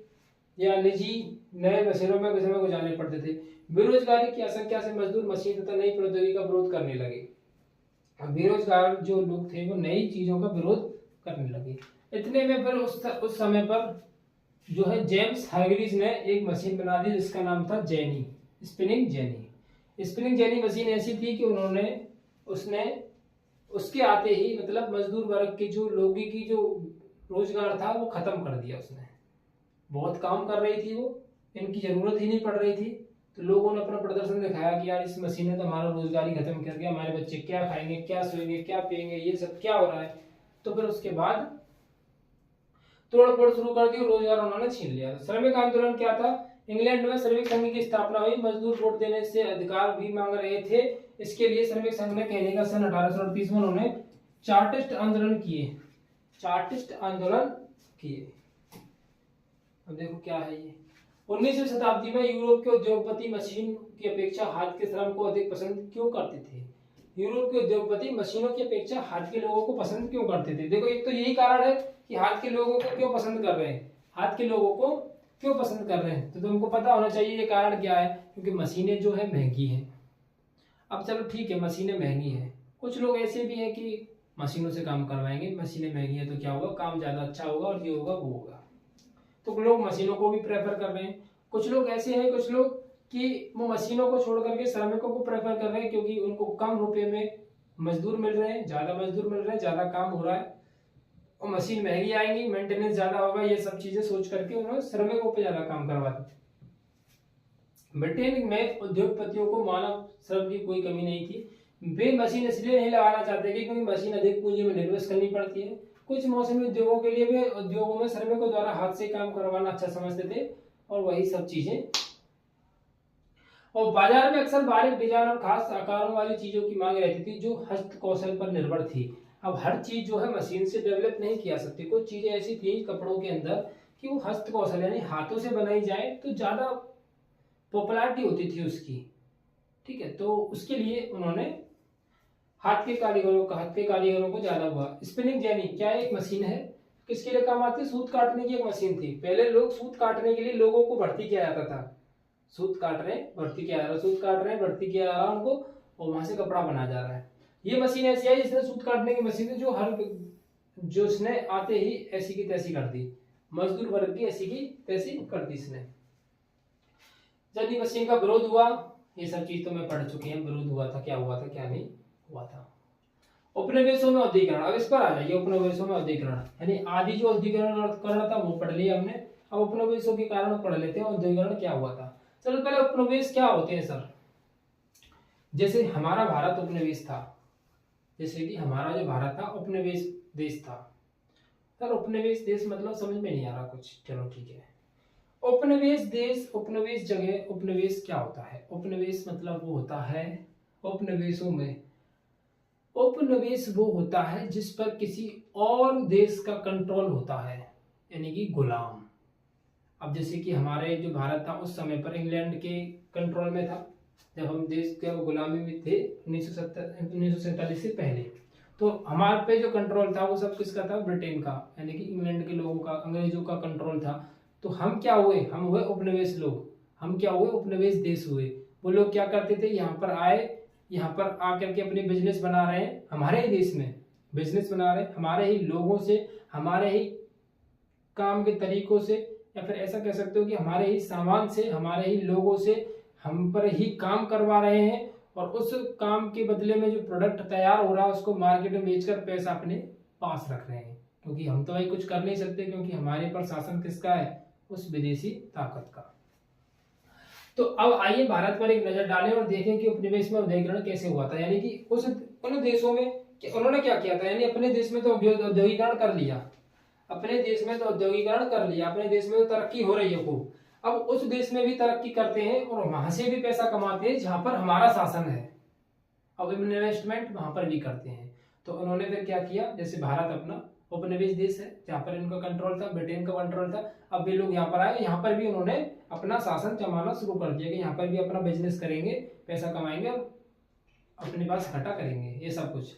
या निजी नए बसेरों में गुजारने पड़ते थे। बेरोजगारी की आशंका से मजदूर मशीन तथा नई प्रौद्योगिकी का विरोध करने लगे। अब बेरोजगार जो लोग थे वो नई चीजों का विरोध करने लगे। इतने में फिर उस समय पर जो है जेम्स हार्ग्रीव्स ने एक मशीन बना दी जिसका नाम था jenny, spinning jenny. Spinning jenny machine ऐसी थी कि उसने उसके आते ही मतलब मजदूर वर्ग के जो लोगों की जो रोजगार था वो खत्म कर दिया उसने। बहुत काम कर रही थी वो, इनकी जरूरत ही नहीं पड़ रही थी। तो लोगों ने अपना प्रदर्शन दिखाया कि यार इस मशीन ने तो हमारा रोजगार ही खत्म कर दिया, हमारे बच्चे क्या खाएंगे, क्या सोएंगे, क्या पिएंगे, ये सब क्या हो रहा है। तो फिर उसके बाद तोड़फोड़ शुरू कर दी, रोजगार उन्होंने छीन लिया। श्रमिक आंदोलन क्या था? इंग्लैंड में श्रमिक संघ की स्थापना हुई, मजदूर वोट देने से अधिकार भी मांग रहे थे। इसके लिए श्रमिक संघ ने कहने का सन 1838 में उन्होंने चार्टिस्ट आंदोलन किए। अब देखो क्या है ये। 19वीं शताब्दी में यूरोप के उद्योगपति मशीन की अपेक्षा हाथ के श्रम को अधिक पसंद क्यों करते थे? यूरोप के उद्योगपति मशीनों की अपेक्षा हाथ के लोगों को पसंद क्यों करते थे? देखो एक तो यही कारण है कि हाथ के लोगों को क्यों पसंद कर रहे हैं, हाथ के लोगों को क्यों पसंद कर रहे हैं। तो तुमको पता होना चाहिए ये कारण क्या है, क्योंकि मशीनें जो है महंगी हैं। अब चलो ठीक है मशीनें महंगी हैं, कुछ लोग ऐसे भी हैं कि मशीनों से काम करवाएंगे, मशीनें महंगी है तो क्या होगा, काम ज्यादा अच्छा होगा और ये होगा वो होगा, तो लोग मशीनों को भी प्रेफर कर रहे हैं। कुछ लोग ऐसे हैं, कुछ लोग कि वो मशीनों को छोड़ करके श्रमिकों को प्रेफर कर रहे हैं, क्योंकि उनको कम रुपए में मजदूर मिल रहे हैं, ज्यादा मजदूर मिल रहे हैं, ज्यादा काम हो रहा है और मशीन महंगी आएंगी, मेंटेनेंस ज्यादा होगा, ये सब चीजें सोच करके उन्होंने श्रमिकों पे ज्यादा काम करवा दिया। ब्रिटेन में उद्योगपतियों को मानव श्रम की कोई कमी नहीं थी। वे मशीन इसलिए नहीं लगाना चाहते कि क्योंकि मशीन अधिक पूंजी में निवेश करनी पड़ती है। कुछ मौसमी उद्योगों के लिए वे उद्योगों में श्रमिकों द्वारा हाथ से काम करवाना अच्छा समझते थे और वही सब चीजें। और बाजार में अक्सर बारीक डिजाइन और खास आकारों वाली चीजों की मांग रहती थी जो हस्त कौशल पर निर्भर थी। अब हर चीज जो है मशीन से डेवलप नहीं किया सकती, कुछ चीजें ऐसी थी कपड़ों के अंदर कि वो हस्त कौशल यानी हाथों से बनाई जाए तो ज्यादा पॉपुलैरिटी होती थी उसकी, ठीक है। तो उसके लिए उन्होंने हाथ के कारीगरों को ज्यादा हुआ। स्पिनिंग जेनी क्या एक मशीन है, किसके लिए काम आती है? सूत काटने की एक मशीन थी। पहले लोग सूत काटने के लिए लोगों को भर्ती किया जाता था, सूत काट रहे भर्ती किया जा रहा, सूत काट रहे भर्ती किया जा रहा उनको, और वहां से कपड़ा बना जा रहा है। ये मशीन ऐसी आई जिसने सूत काटने की मशीन है, जो इसने आते ही ऐसी की तैसी कर दी, मजदूर वर्ग की ऐसी की तैसी कर दी इसने। जब ये मशीन का विरोध हुआ, ये सब चीज तो मैं पढ़ चुकी है, विरोध हुआ था, क्या हुआ था क्या नहीं हुआ था। उपनिवेशों में औद्योगिकरण, अब इस पर आ जाइए। उपनिवेशों में औद्योगिकरण यानी आदि जो औद्योगिकरण था वो पढ़ लिया हमने, अब उपनिवेशों के कारण पढ़ लेते हैं औद्योगिकरण क्या हुआ था। चलो पहले उपनिवेश क्या होते हैं सर। जैसे हमारा भारत उपनिवेश था, जैसे कि हमारा जो भारत था उपनिवेश देश था। सर उपनिवेश देश मतलब समझ में नहीं आ रहा कुछ, चलो ठीक है। उपनिवेश देश, उपनिवेश जगह, उपनिवेश क्या होता है। उपनिवेश मतलब वो होता है, उपनिवेशों में उपनिवेश वो होता है जिस पर किसी और देश का कंट्रोल होता है, यानी कि गुलाम। अब जैसे कि हमारे जो भारत था उस समय पर इंग्लैंड के कंट्रोल में था, जब हम देश के गुलामी में थे 1947 से पहले, तो हमारे पे जो कंट्रोल था वो सब किसका था, ब्रिटेन का, यानी कि इंग्लैंड के लोगों का, अंग्रेजों का कंट्रोल था। तो हम क्या हुए, हम हुए उपनिवेश लोग, हम क्या हुए, उपनिवेश देश हुए। वो लोग क्या करते थे, यहाँ पर आए, यहाँ पर आकर के अपने बिजनेस बना रहे हैं, हमारे ही देश में बिजनेस बना रहे हैं, हमारे ही लोगों से, हमारे ही काम के तरीकों से, या फिर ऐसा कह सकते हो कि हमारे ही सामान से, हमारे ही लोगों से हम पर ही काम करवा रहे हैं, और उस काम के बदले में जो प्रोडक्ट तैयार हो रहा है उसको मार्केट में बेचकर पैसा अपने पास रख रहे हैं। क्योंकि हम तो भाई कुछ कर नहीं सकते, क्योंकि हमारे पर शासन किसका है, उस विदेशी ताकत का। तो अब आइए भारत पर एक नजर डालें और देखें कि उपनिवेश में औद्योगिकरण कैसे हुआ था। यानी कि उन देशों में उन्होंने क्या किया था, यानी अपने देश में तो औद्योगिकरण कर लिया, अपने देश में तो औद्योगिकरण कर लिया, अपने देश में तो तरक्की हो रही है खूब। अब उस देश में भी तरक्की करते हैं और वहां से भी पैसा कमाते हैं जहां पर हमारा शासन है। अब इन्वेस्टमेंट वहां पर भी करते हैं। तो उन्होंने फिर क्या किया, जैसे भारत अपना उपनिवेश देश है जहां पर इनका कंट्रोल था, ब्रिटेन का कंट्रोल था। अब भी लोग यहाँ पर आए, यहाँ पर भी उन्होंने अपना शासन जमाना शुरू कर दिया कि यहाँ पर भी अपना बिजनेस करेंगे, पैसा कमाएंगे और अपने पास इकट्ठा करेंगे, ये सब कुछ।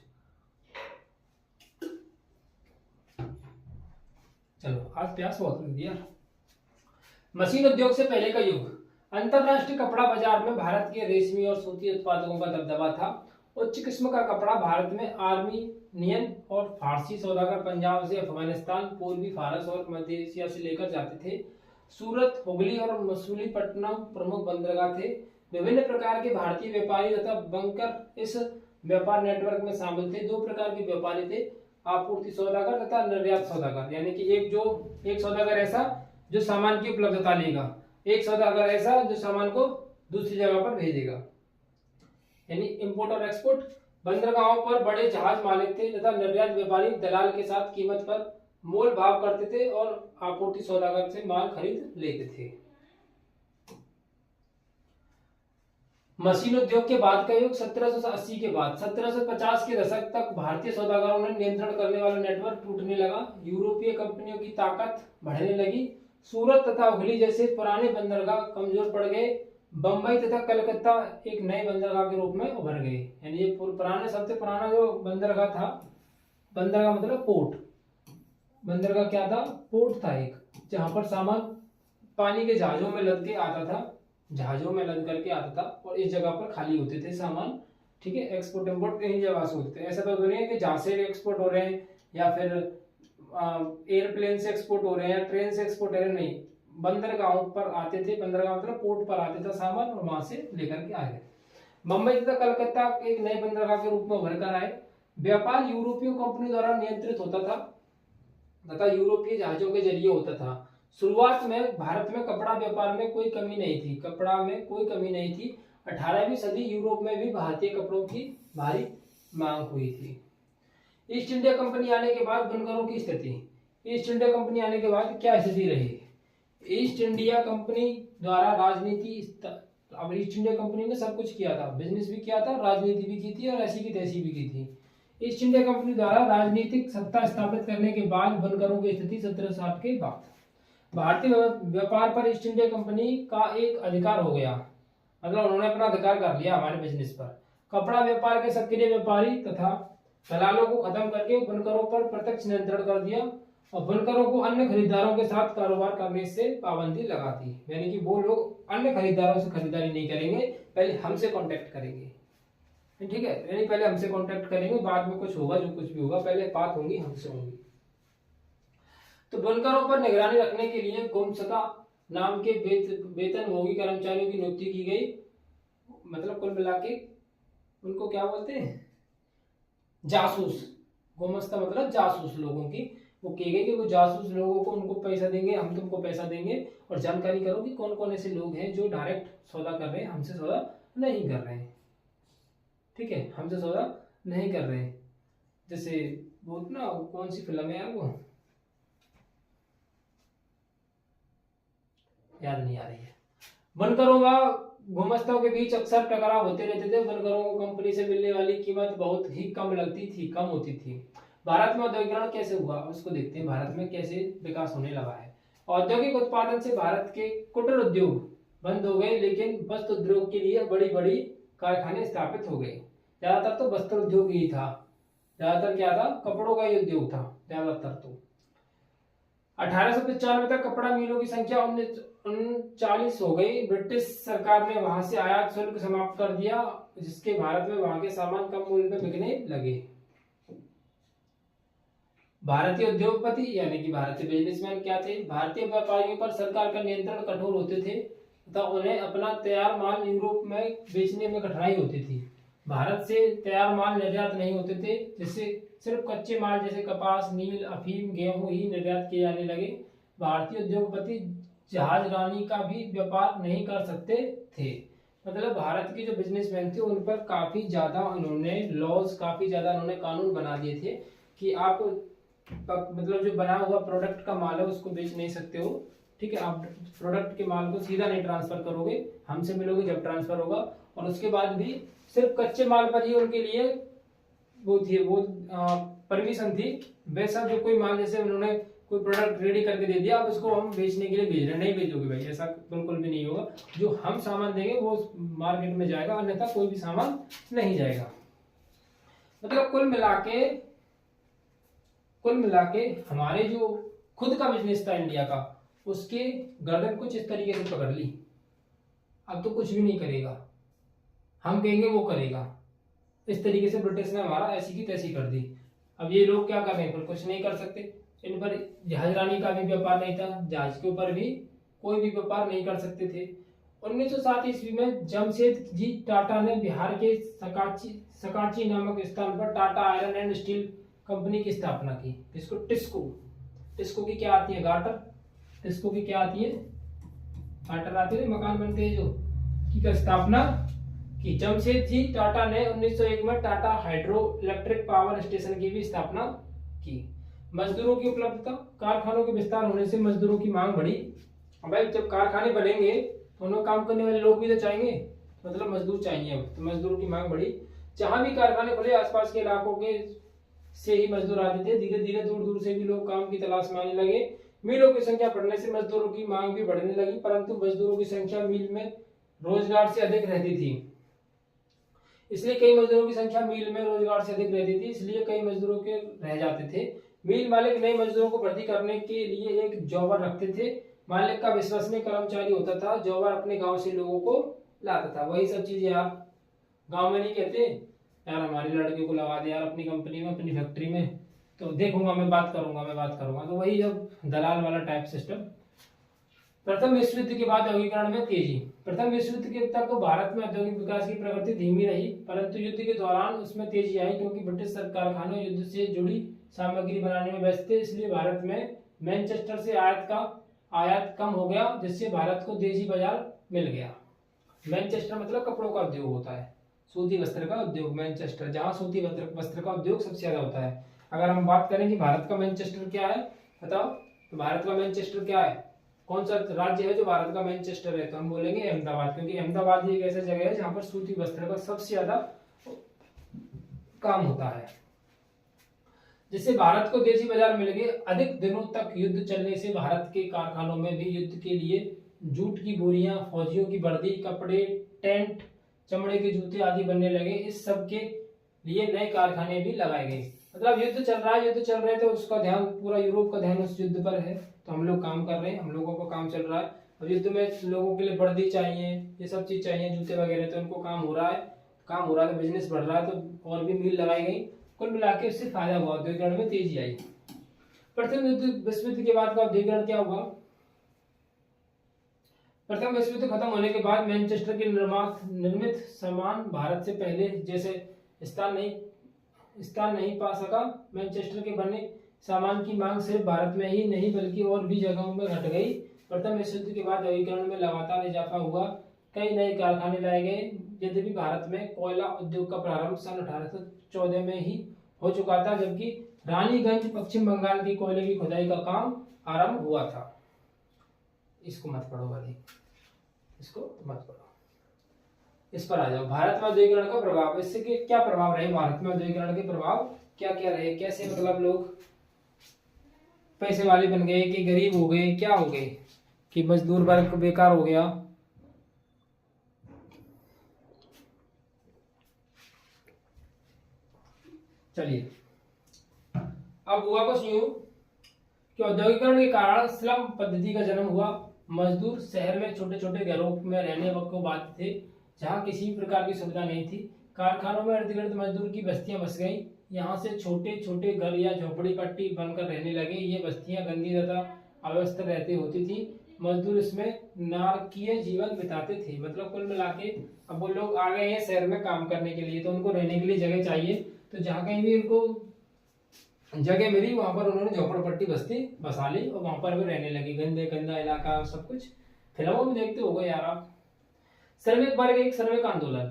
चलो आज प्यास बहुत लग दिया। मशीन उद्योग से पहले का युग। अंतरराष्ट्रीय कपड़ा बाजार में भारत के रेशमी और सूती उत्पादकों का दबदबा था। उच्च किस्म का कपड़ा भारत में आर्मीनियन और फारसी सौदागर पंजाब से अफगानिस्तान, पूर्वी फारस और मध्य एशिया से लेकर जाते थे। सूरत, हुगली और मसूलीपट्टनम प्रमुख बंदरगाह थे। विभिन्न प्रकार के भारतीय व्यापारी तथा बंकर इस व्यापार नेटवर्क में शामिल थे। दो प्रकार के व्यापारी थे, आपूर्ति सौदागर तथा निर्यात सौदागर। यानी कि एक सौदागर ऐसा जो सामान की उपलब्धता लेगा, एक सौदागर ऐसा जो सामान को दूसरी जगह पर भेजेगा, यानी इंपोर्ट और एक्सपोर्ट। बंदरगाहों पर बड़े जहाज मालिक थे तथा निर्यात व्यापारी दलाल के साथ कीमत पर मोल भाव करते थे और आपूर्ति सौदागर से माल खरीद लेते थे। मशीन उद्योग के बाद का युग 1780 के बाद 1750 के दशक तक भारतीय सौदागरों ने नियंत्रण करने वाला नेटवर्क टूटने लगा। यूरोपीय कंपनियों की ताकत बढ़ने लगी। सूरत तथा हुगली जैसे पुराने बंदरगाह कमजोर पड़ गए। बंबई तथा कलकत्ता एक नए बंदरगाह के रूप में उभर गए। यानी ये पुराने, सबसे पुराना जो बंदरगाह था, बंदरगाह मतलब पोर्ट, बंदरगाह क्या था, पोर्ट था एक, जहां पर सामान पानी के जहाजों में लद के आता था, जहाजों में लद करके आता था और इस जगह पर खाली होते थे सामान। ठीक है, एक्सपोर्ट इंपोर्ट इन्हीं जगह से होते थे। ऐसा तो नहीं है कि जहाज से एक्सपोर्ट हो रहे हैं या फिर एयरप्लेन से एक्सपोर्ट हो रहे हैं या ट्रेन से एक्सपोर्ट हो रहे हैं, नहीं, बंदरगाहों पर आते थे। बंदरगाह मतलब पोर्ट पर आते था सामान और वहां से लेकर के आए। मुंबई तथा कलकत्ता एक नए बंदरगाह के रूप में उभर कर आए। व्यापार यूरोपीय कंपनी द्वारा नियंत्रित होता था तथा यूरोपीय जहाजों के जरिए होता था। शुरुआत में भारत में कपड़ा व्यापार में कोई कमी नहीं थी, कपड़ा में कोई कमी नहीं थी। 18वीं सदी यूरोप में भी भारतीय कपड़ों की भारी मांग हुई थी। ईस्ट इंडिया कंपनी आने के बाद बुनकरों की स्थिति। ईस्ट इंडिया कंपनी आने के बाद क्या स्थिति रही। ईस्ट इंडिया कंपनी द्वारा राजनीति, अब ईस्ट इंडिया कंपनी ने सब कुछ किया था, बिजनेस भी किया था, राजनीति भी की थी और ऐसी की तैसी भी की थी। ईस्ट इंडिया कंपनी द्वारा राजनीतिक सत्ता स्थापित करने के बाद बुनकरों की स्थिति 1760 के बाद भारतीय व्यापार पर ईस्ट इंडिया कंपनी का एक अधिकार हो गया, मतलब उन्होंने अपना अधिकार कर लिया हमारे बिजनेस पर। कपड़ा व्यापार के सक्रिय व्यापारी तथा दलालों को खत्म करके बुनकरों पर प्रत्यक्ष नियंत्रण कर दिया और बुनकरों को अन्य खरीदारों के साथ कारोबार करने से पाबंदी लगा दी। यानी कि वो लोग अन्य खरीदारों से खरीदारी नहीं करेंगे, पहले हमसे कांटेक्ट करेंगे। ठीक है, यानी पहले हमसे कांटेक्ट करेंगे, बाद में कुछ होगा, जो कुछ भी होगा पहले बात होंगी हमसे होंगी। तो बुनकरों पर निगरानी रखने के लिए गुमशुदा नाम के वेतनभोगी कर्मचारियों की नियुक्ति की गई। मतलब कुल मिला के उनको क्या बोलते हैं, जासूस। गुमशुदा मतलब जासूस लोगों की वो किए गए कि वो जासूस लोगों को उनको पैसा देंगे, हम तुमको पैसा देंगे और जानकारी करो कि कौन कौन ऐसे लोग हैं जो डायरेक्ट सौदा कर रहे हैं, हमसे सौदा नहीं कर रहे हैं। ठीक है, हमसे सौदा नहीं कर रहे हैं। जैसे वो ना कौन सी फिल्म है यार, वो याद नहीं आ रही है। बनकरों व गुमस्तों के बीच अक्सर टकराव होते रहते थे। बनकरों को कंपनी से मिलने वाली कीमत बहुत ही कम लगती थी, कम होती थी। भारत में औद्योगिकरण कैसे हुआ उसको देखते हैं, भारत में कैसे विकास होने लगा है। औद्योगिक उत्पादन से भारत के कुटीर उद्योग बंद हो गए, लेकिन वस्त्र उद्योग के लिए बड़ी बड़ी कारखाने स्थापित हो गए। ज्यादातर तो वस्त्र उद्योग ही था, ज्यादातर क्या था, कपड़ों का ही उद्योग था ज्यादातर। तो 1895 तक कपड़ा मिलों की संख्या 39 हो गई। ब्रिटिश सरकार ने वहां से आयात शुल्क समाप्त कर दिया, जिसके भारत में वहां के सामान कम मूल्य में बिकने लगे। भारतीय उद्योगपति यानी कि भारतीय बिजनेसमैन क्या थे, भारतीय व्यापारियों पर सरकार का नियंत्रण कठोर होते थे तथा उन्हें अपना तैयार माल यूरोप में बेचने में कठिनाई होती थी। भारत से तैयार माल निर्यात नहीं होते थे, जिससे सिर्फ कच्चे माल जैसे कपास, नील, अफीम, गेहूं ही निर्यात किए जाने लगे। भारतीय उद्योगपति जहाज रानी का भी व्यापार नहीं कर सकते थे। मतलब भारत के जो बिजनेसमैन थे उन पर काफी ज्यादा उन्होंने लॉज, काफी ज्यादा उन्होंने कानून बना दिए थे कि आप मतलब जो बना हुआ प्रोडक्ट का माल है उसको बेच नहीं सकते हो। ठीक है, आप प्रोडक्ट के माल को सीधा नहीं ट्रांसफर करोगे, हमसे मिलोगे जब ट्रांसफर होगा। और उसके बाद भी सिर्फ कच्चे माल पर ही उनके लिए वो परमिशन थी। वैसा जो कोई माल, जैसे उन्होंने कोई प्रोडक्ट रेडी करके दे दिया, अब इसको हम बेचने के लिए भेज रहे हैं, नहीं भेजोगे भाई, ऐसा बिल्कुल भी नहीं होगा। जो हम सामान देंगे वो मार्केट में जाएगा, अन्यथा कोई भी सामान नहीं जाएगा। मतलब कुल मिला के हमारे जो खुद का बिजनेस था इंडिया का, उसके गर्दन कुछ इस तरीके से पकड़ ली। अब तो कुछ भी नहीं करेगा, हम कहेंगे वो करेगा। इस तरीके से ब्रिटिश ने हमारा ऐसी की तैसी कर दी। अब ये लोग क्या कर रहे हैं, पर कुछ नहीं कर सकते। इन पर जहाज रानी का भी व्यापार नहीं था, जहाज के ऊपर भी कोई भी व्यापार नहीं कर सकते थे। 1907 ईस्वी में जमशेद जी टाटा ने बिहार के सकाची नामक स्थान पर Tata iron and steel company की स्थापना की। इसको टिस्को की क्या आती है, गाटर। टिस्को की क्या आती है, गाटर आती है, मकान बनते हैं जो, की स्थापना की। जमशेद जी टाटा ने 1901 में Tata hydro electric power station की भी स्थापना की। मजदूरों की उपलब्धता, कारखानों के विस्तार होने से मजदूरों की मांग बढ़ी। अब भाई जब कारखाने बनेंगे तो उनमें काम करने वाले लोग भी तो चाहिए, मतलब मजदूर चाहिए। अब तो मजदूरों की मांग बढ़ी। जहां भी कारखाने खुले आसपास के इलाकों के से ही मजदूर आते थे। धीरे धीरे दूर दूर से भी लोग काम की तलाश में आने लगे। मिलों की संख्या बढ़ने से मजदूरों की मांग भी बढ़ने लगी, परंतु मजदूरों की संख्या मिल में रोजगार से अधिक रहती थी, इसलिए कई मजदूरों की संख्या मिल में रोजगार से अधिक रहती थी, इसलिए कई मजदूरों के रह जाते थे। मिल मालिक नए मजदूरों को भर्ती करने के लिए एक जॉबर रखते थे। मालिक का विश्वसनीय कर्मचारी होता था। जॉबर अपने गांव से लोगों को लाता था। वही सब चीज यार गांव में नहीं कहते यार हमारे लड़के को लगा दे यार अपनी कंपनी में, अपनी फैक्ट्री में, तो देखूंगा, मैं बात करूंगा। तो वही जब दलाल वाला टाइप सिस्टम। प्रथम विश्व युद्ध के बाद औद्योगिकरण में तेजी। प्रथम विश्व युद्ध के तक भारत में औद्योगिक विकास की प्रगति धीमी रही, परंतु युद्ध के दौरान उसमें तेजी आई, क्योंकि ब्रिटिश कारखाने युद्ध से जुड़ी सामग्री बनाने में व्यस्त थे। इसलिए भारत में मैनचेस्टर से आयात कम हो गया, जिससे भारत को देशी बाजार मिल गया। मैनचेस्टर मतलब कपड़ों का उद्योग होता है, सूती वस्त्र का उद्योग। मैनचेस्टर जहाँ सूती वस्त्र का उद्योग सबसे ज्यादा होता है। अगर हम बात करें कि भारत का मैनचेस्टर क्या है, बताओ, तो भारत का मैनचेस्टर क्या है, कौन सा राज्य है जो भारत का मैनचेस्टर है, तो हम बोलेंगे अहमदाबाद, क्योंकि अहमदाबाद एक ऐसा जगह है जहां पर सूती वस्त्र का सबसे ज्यादा काम होता है, जिससे भारत को देशी बाजार मिल गए। अधिक दिनों तक युद्ध चलने से भारत के कारखानों में भी युद्ध के लिए जूट की बोरियां, फौजियों की वर्दी, कपड़े, टेंट, चमड़े के जूते आदि बनने लगे। इस सब के लिए नए कारखाने भी लगाए गए। मतलब युद्ध चल रहा है तो उसका ध्यान, पूरा यूरोप का ध्यान उस युद्ध पर है, तो हम लोग काम कर रहे हैं, हम लोगों का काम चल रहा है। और युद्ध में लोगों के लिए वर्दी चाहिए, ये सब चीज चाहिए, जूते वगैरह, तो उनको काम हो रहा है, काम हो रहा था, बिजनेस बढ़ रहा तो और भी मील लगाई गई, कुल मिला के उससे फायदा हुआ, औद्योगिकरण में तेजी आई। प्रथम विश्व युद्ध के बाद का औद्योगिकरण क्या हुआ? प्रथम विश्व युद्ध खत्म होने के बाद मैनचेस्टर के निर्मित सामान भारत से पहले जैसे स्थान नहीं पा सका। मैनचेस्टर के बने सामान की मांग सिर्फ भारत में ही नहीं बल्कि और भी जगहों में घट गई। प्रथम विश्व युद्ध के बाद औद्योगिकरण में लगातार इजाफा हुआ, कई नए कारखाने लाए गए। यद्यपि भारत में कोयला उद्योग का प्रारंभ सन 1814 में ही हो चुका था, जबकि रानीगंज पश्चिम बंगाल की कोयले की खुदाई का काम आरंभ हुआ था। इसको मत पढ़ो वाली, इसको मत पढ़ो, इस पर आ जाओ। भारत में औद्योगिकरण का प्रभाव, इससे कि क्या प्रभाव रहे भारत में औद्योगिकरण के प्रभाव क्या क्या रहे, कैसे मतलब लोग पैसे वाले बन गए कि गरीब हो गए, क्या हो गए कि मजदूर वर्ग बेकार हो गया। चलिए, अब हुआ कुछ यूं कि औद्योगिकरण के कारण स्लम पद्धति का जन्म हुआ। मजदूर शहर में छोटे छोटे घरों में रहने को बाध्य थे, जहाँ किसी भी प्रकार की सुविधा नहीं थी। कारखानों में इर्द गिर्द मजदूर की बस्तियां बस गईं। यहाँ से छोटे छोटे घर या झोपड़ी पट्टी बनकर रहने लगे। ये बस्तियां गंदी तथा अव्यवस्थित रहती होती थी। मजदूर इसमें नारकीय जीवन बिताते थे। मतलब कुल मिला के अब वो लोग आ गए हैं शहर में काम करने के लिए, तो उनको रहने के लिए जगह चाहिए। तो जहाँ कहीं भी उनको जगह मिली वहां पर उन्होंने झोपड़पट्टी बस्ती बसा ली और वहां पर भी रहने लगी। गंदा इलाका सब कुछ फिल्मों में देखते हो गए यार आप। श्रमिक वर्ग एक श्रमिक आंदोलन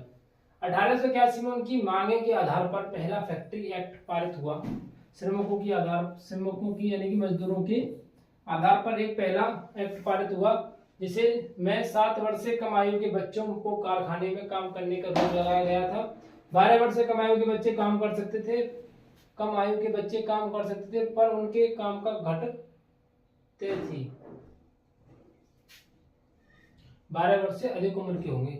1881 में उनकी मांगे के आधार पर पहला फैक्ट्री एक्ट पारित हुआ। श्रमिकों की यानी कि मजदूरों के आधार पर एक पहला एक्ट पारित हुआ, जिसे में 7 वर्ष से कम आयु के बच्चों को कारखाने में काम करने का रोक लगाया गया था। 12 वर्ष से कम आयु के बच्चे काम कर सकते थे, पर उनके काम का घटते थी। 12 वर्ष से अधिक उम्र के होंगे,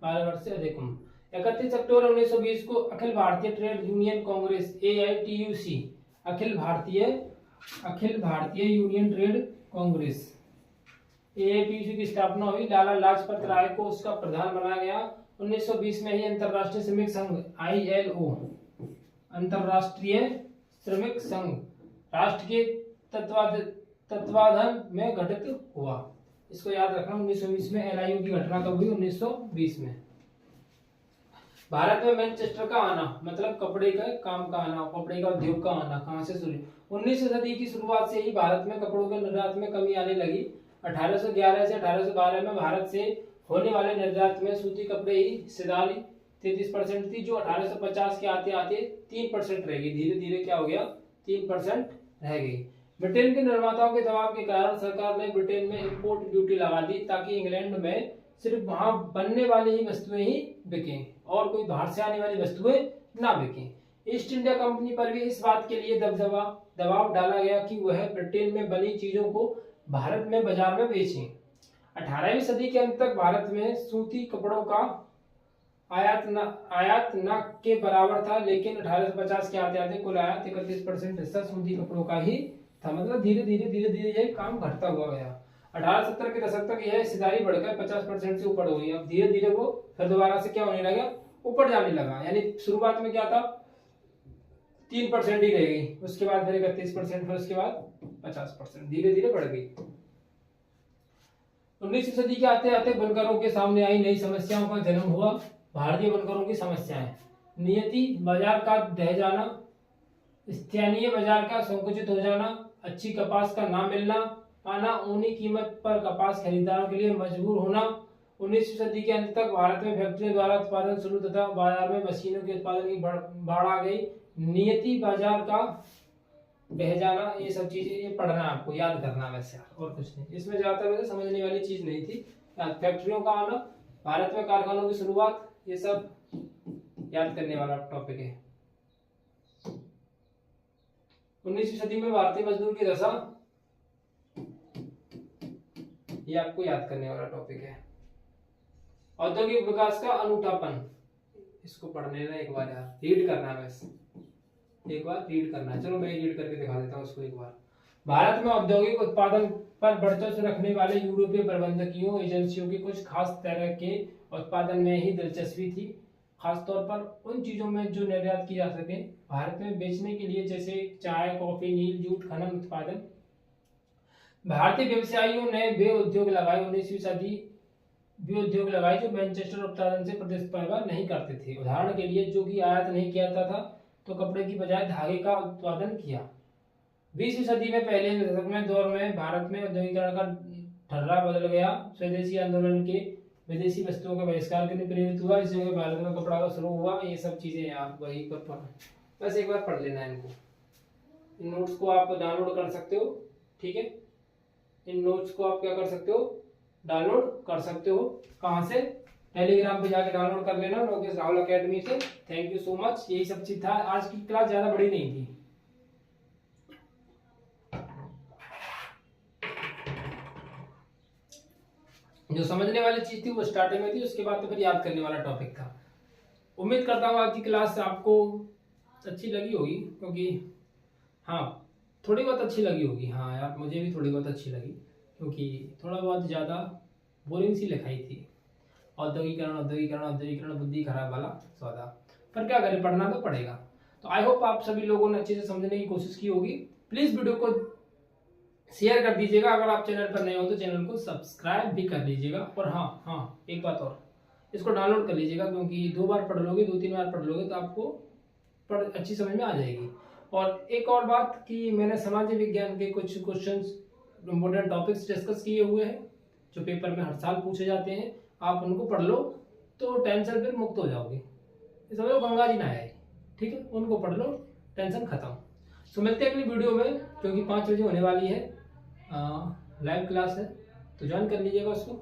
12 वर्ष से अधिक उम्र। 31 अक्टूबर 1920 को Akhil Bharatiya trade union Congress AITUC Akhil Bharatiya union trade Congress AITUC की स्थापना हुई। लाला लाजपत राय को उसका प्रधान बनाया गया। 1920 में ही अंतरराष्ट्रीय श्रमिक संघ ILO अंतरराष्ट्रीय श्रमिक संघ राष्ट्र के तत्वाधान में गठित हुआ। इसको याद रखना। 1920 में LIO की घटना कब हुई? 1920 में। भारत में मैनचेस्टर का आना मतलब कपड़े का काम का आना, कपड़े का उद्योग का आना कहां से शुरू? 19वीं सदी की शुरुआत से ही भारत में कपड़ों के निर्यात में कमी आने लगी। 1811 से 1812 में भारत से होने वाले निर्यात में सूती कपड़े ही हिस्सेदारी 33% थी, जो 1850 के आते आते 3% रह गई। धीरे धीरे क्या हो गया? 3% रह गई। ब्रिटेन के निर्माताओं के दबाव के कारण सरकार ने ब्रिटेन में इंपोर्ट ड्यूटी लगा दी, ताकि इंग्लैंड में सिर्फ वहां बनने वाली ही वस्तुएं ही बिकें और कोई बाहर से आने वाली वस्तुएं ना बिकें। ईस्ट इंडिया कंपनी पर भी इस बात के लिए दबाव डाला गया कि वह ब्रिटेन में बनी चीजों को भारत में बाजार में बेचें। 18वीं सदी के अंत तक भारत में सूती कपड़ों का आयात न के बराबर था, लेकिन 1850 के आते आते कुल आयात 31% हिस्सा सूती कपड़ों का ही था। मतलब धीरे धीरे यह काम घटता हुआ गया। 1870 के दशक तक यह हिस्सेदारी बढ़कर 50% से ऊपर हो गई। अब धीरे धीरे वो फिर दोबारा से क्या होने लगा? ऊपर जाने लगा। यानी शुरुआत में क्या था? 3% ही रह गई, उसके बाद फिर 31%, फिर उसके बाद 50%, धीरे धीरे बढ़ गई। 19वीं सदी के आते आते बनकरों के सामने आई नई समस्याओं का जन्म हुआ। भारतीय बनकरों की समस्याएं: नियति बाजार का ढह जाना, स्थानीय बाजार का संकुचित हो जाना, अच्छी कपास का ना मिलना पाना, ऊनी कीमत पर कपास खरीदारों के लिए मजबूर होना। 19वीं सदी के अंत तक भारत में फैक्ट्रियों द्वारा उत्पादन शुरू तथा बाजार में मशीनों के उत्पादन की बाढ़ आ गई। नियति बाजार का बह जाना, ये सब चीजें ये पढ़ना आपको, याद करना वैसे और कुछ नहीं। इसमें ज्यादातर वैसे समझने वाली चीज नहीं थी। फैक्ट्रियों का आना, भारत में कारखानों की शुरुआत, ये सब याद करने वाला टॉपिक है। 19वीं सदी में भारतीय मजदूर की दशा, ये आपको याद करने वाला टॉपिक है। औद्योगिक विकास का अनूठापन, इसको पढ़ने ना एक बार यार, रीड करना है, बस एक बार रीड करना है। चलो मैं रीड करके दिखा देता हूँ इसको एक बार। भारत में औद्योगिक उत्पादन पर वर्चस्व रखने वाले यूरोपीय प्रबंधकीय एजेंसियों की कुछ खास तरह के उत्पादन में ही दिलचस्पी थी, खासतौर पर उन चीजों में जो निर्यात की जा सके भारत में बेचने के लिए, जैसे चाय, कॉफी, नील, जूट, खनन उत्पादन। भारतीय व्यवसायियों ने वे उद्योग लगाए 19वीं सदी वे उद्योग लगाए जो मैनचेस्टर उत्पादन से प्रतिस्पर्धा नहीं करते थे। उदाहरण के लिए, जो कि आयात नहीं किया जाता था, तो कपड़े की बजाय धागे का उत्पादन किया। 20वीं सदी में पहले दशक में दौर में भारत में औद्योगिकरण का ढर्रा बदल गया। स्वदेशी आंदोलन के विदेशी वस्तुओं के बहिष्कार के लिए प्रेरित हुआ, इस जगह भारत में कपड़ा का शुरू हुआ। ये सब चीजें आप वही पर पढ़, बस एक बार पढ़ लेना है इनको। इन नोट्स को आप डाउनलोड कर सकते हो, ठीक है। इन नोट्स को आप क्या कर सकते हो, डाउनलोड कर सकते हो। कहाँ से? टेलीग्राम पे जाके डाउनलोड कर लेना, लोकेश राहुल अकेडमी से। Thank you so much. यही सब चीज था। आज की क्लास ज्यादा बड़ी नहीं थी। जो समझने वाली चीज थी वो स्टार्टिंग में थी, उसके बाद तो फिर याद करने वाला टॉपिक था। उम्मीद करता हूँ आज की क्लास आपको अच्छी लगी होगी, क्योंकि हाँ थोड़ी बहुत अच्छी लगी होगी। हाँ यार, मुझे भी थोड़ी बहुत अच्छी लगी, क्योंकि थोड़ा बहुत ज़्यादा बोरिंग सी लिखाई थी। औद्योगिकरण औद्योगिकरण औद्योगिकरण, बुद्धि खराब वाला सौदा। पर क्या करें, पढ़ना तो पड़ेगा। तो आई होप आप सभी लोगों ने अच्छे से समझने की कोशिश की होगी। प्लीज़ वीडियो को शेयर कर दीजिएगा। अगर आप चैनल पर नए हो तो चैनल को सब्सक्राइब भी कर लीजिएगा। और हाँ एक बात और, इसको डाउनलोड कर लीजिएगा, क्योंकि 2 बार पढ़ लोगे, 2-3 बार पढ़ लोगे तो आपको अच्छी समझ में आ जाएगी। और एक और बात कि मैंने सामाजिक विज्ञान के कुछ क्वेश्चंस, इम्पोर्टेंट टॉपिक्स डिस्कस किए हुए हैं जो पेपर में हर साल पूछे जाते हैं। आप उनको पढ़ लो तो टेंशन फिर मुक्त हो जाओगे। समझ लो गंगा जी नहाए, ठीक है। उनको पढ़ लो, टेंशन खत्म। तो मिलते हैं अगली वीडियो में, क्योंकि 5 बजे होने वाली है, लाइव क्लास है, तो ज्वाइन कर लीजिएगा उसको।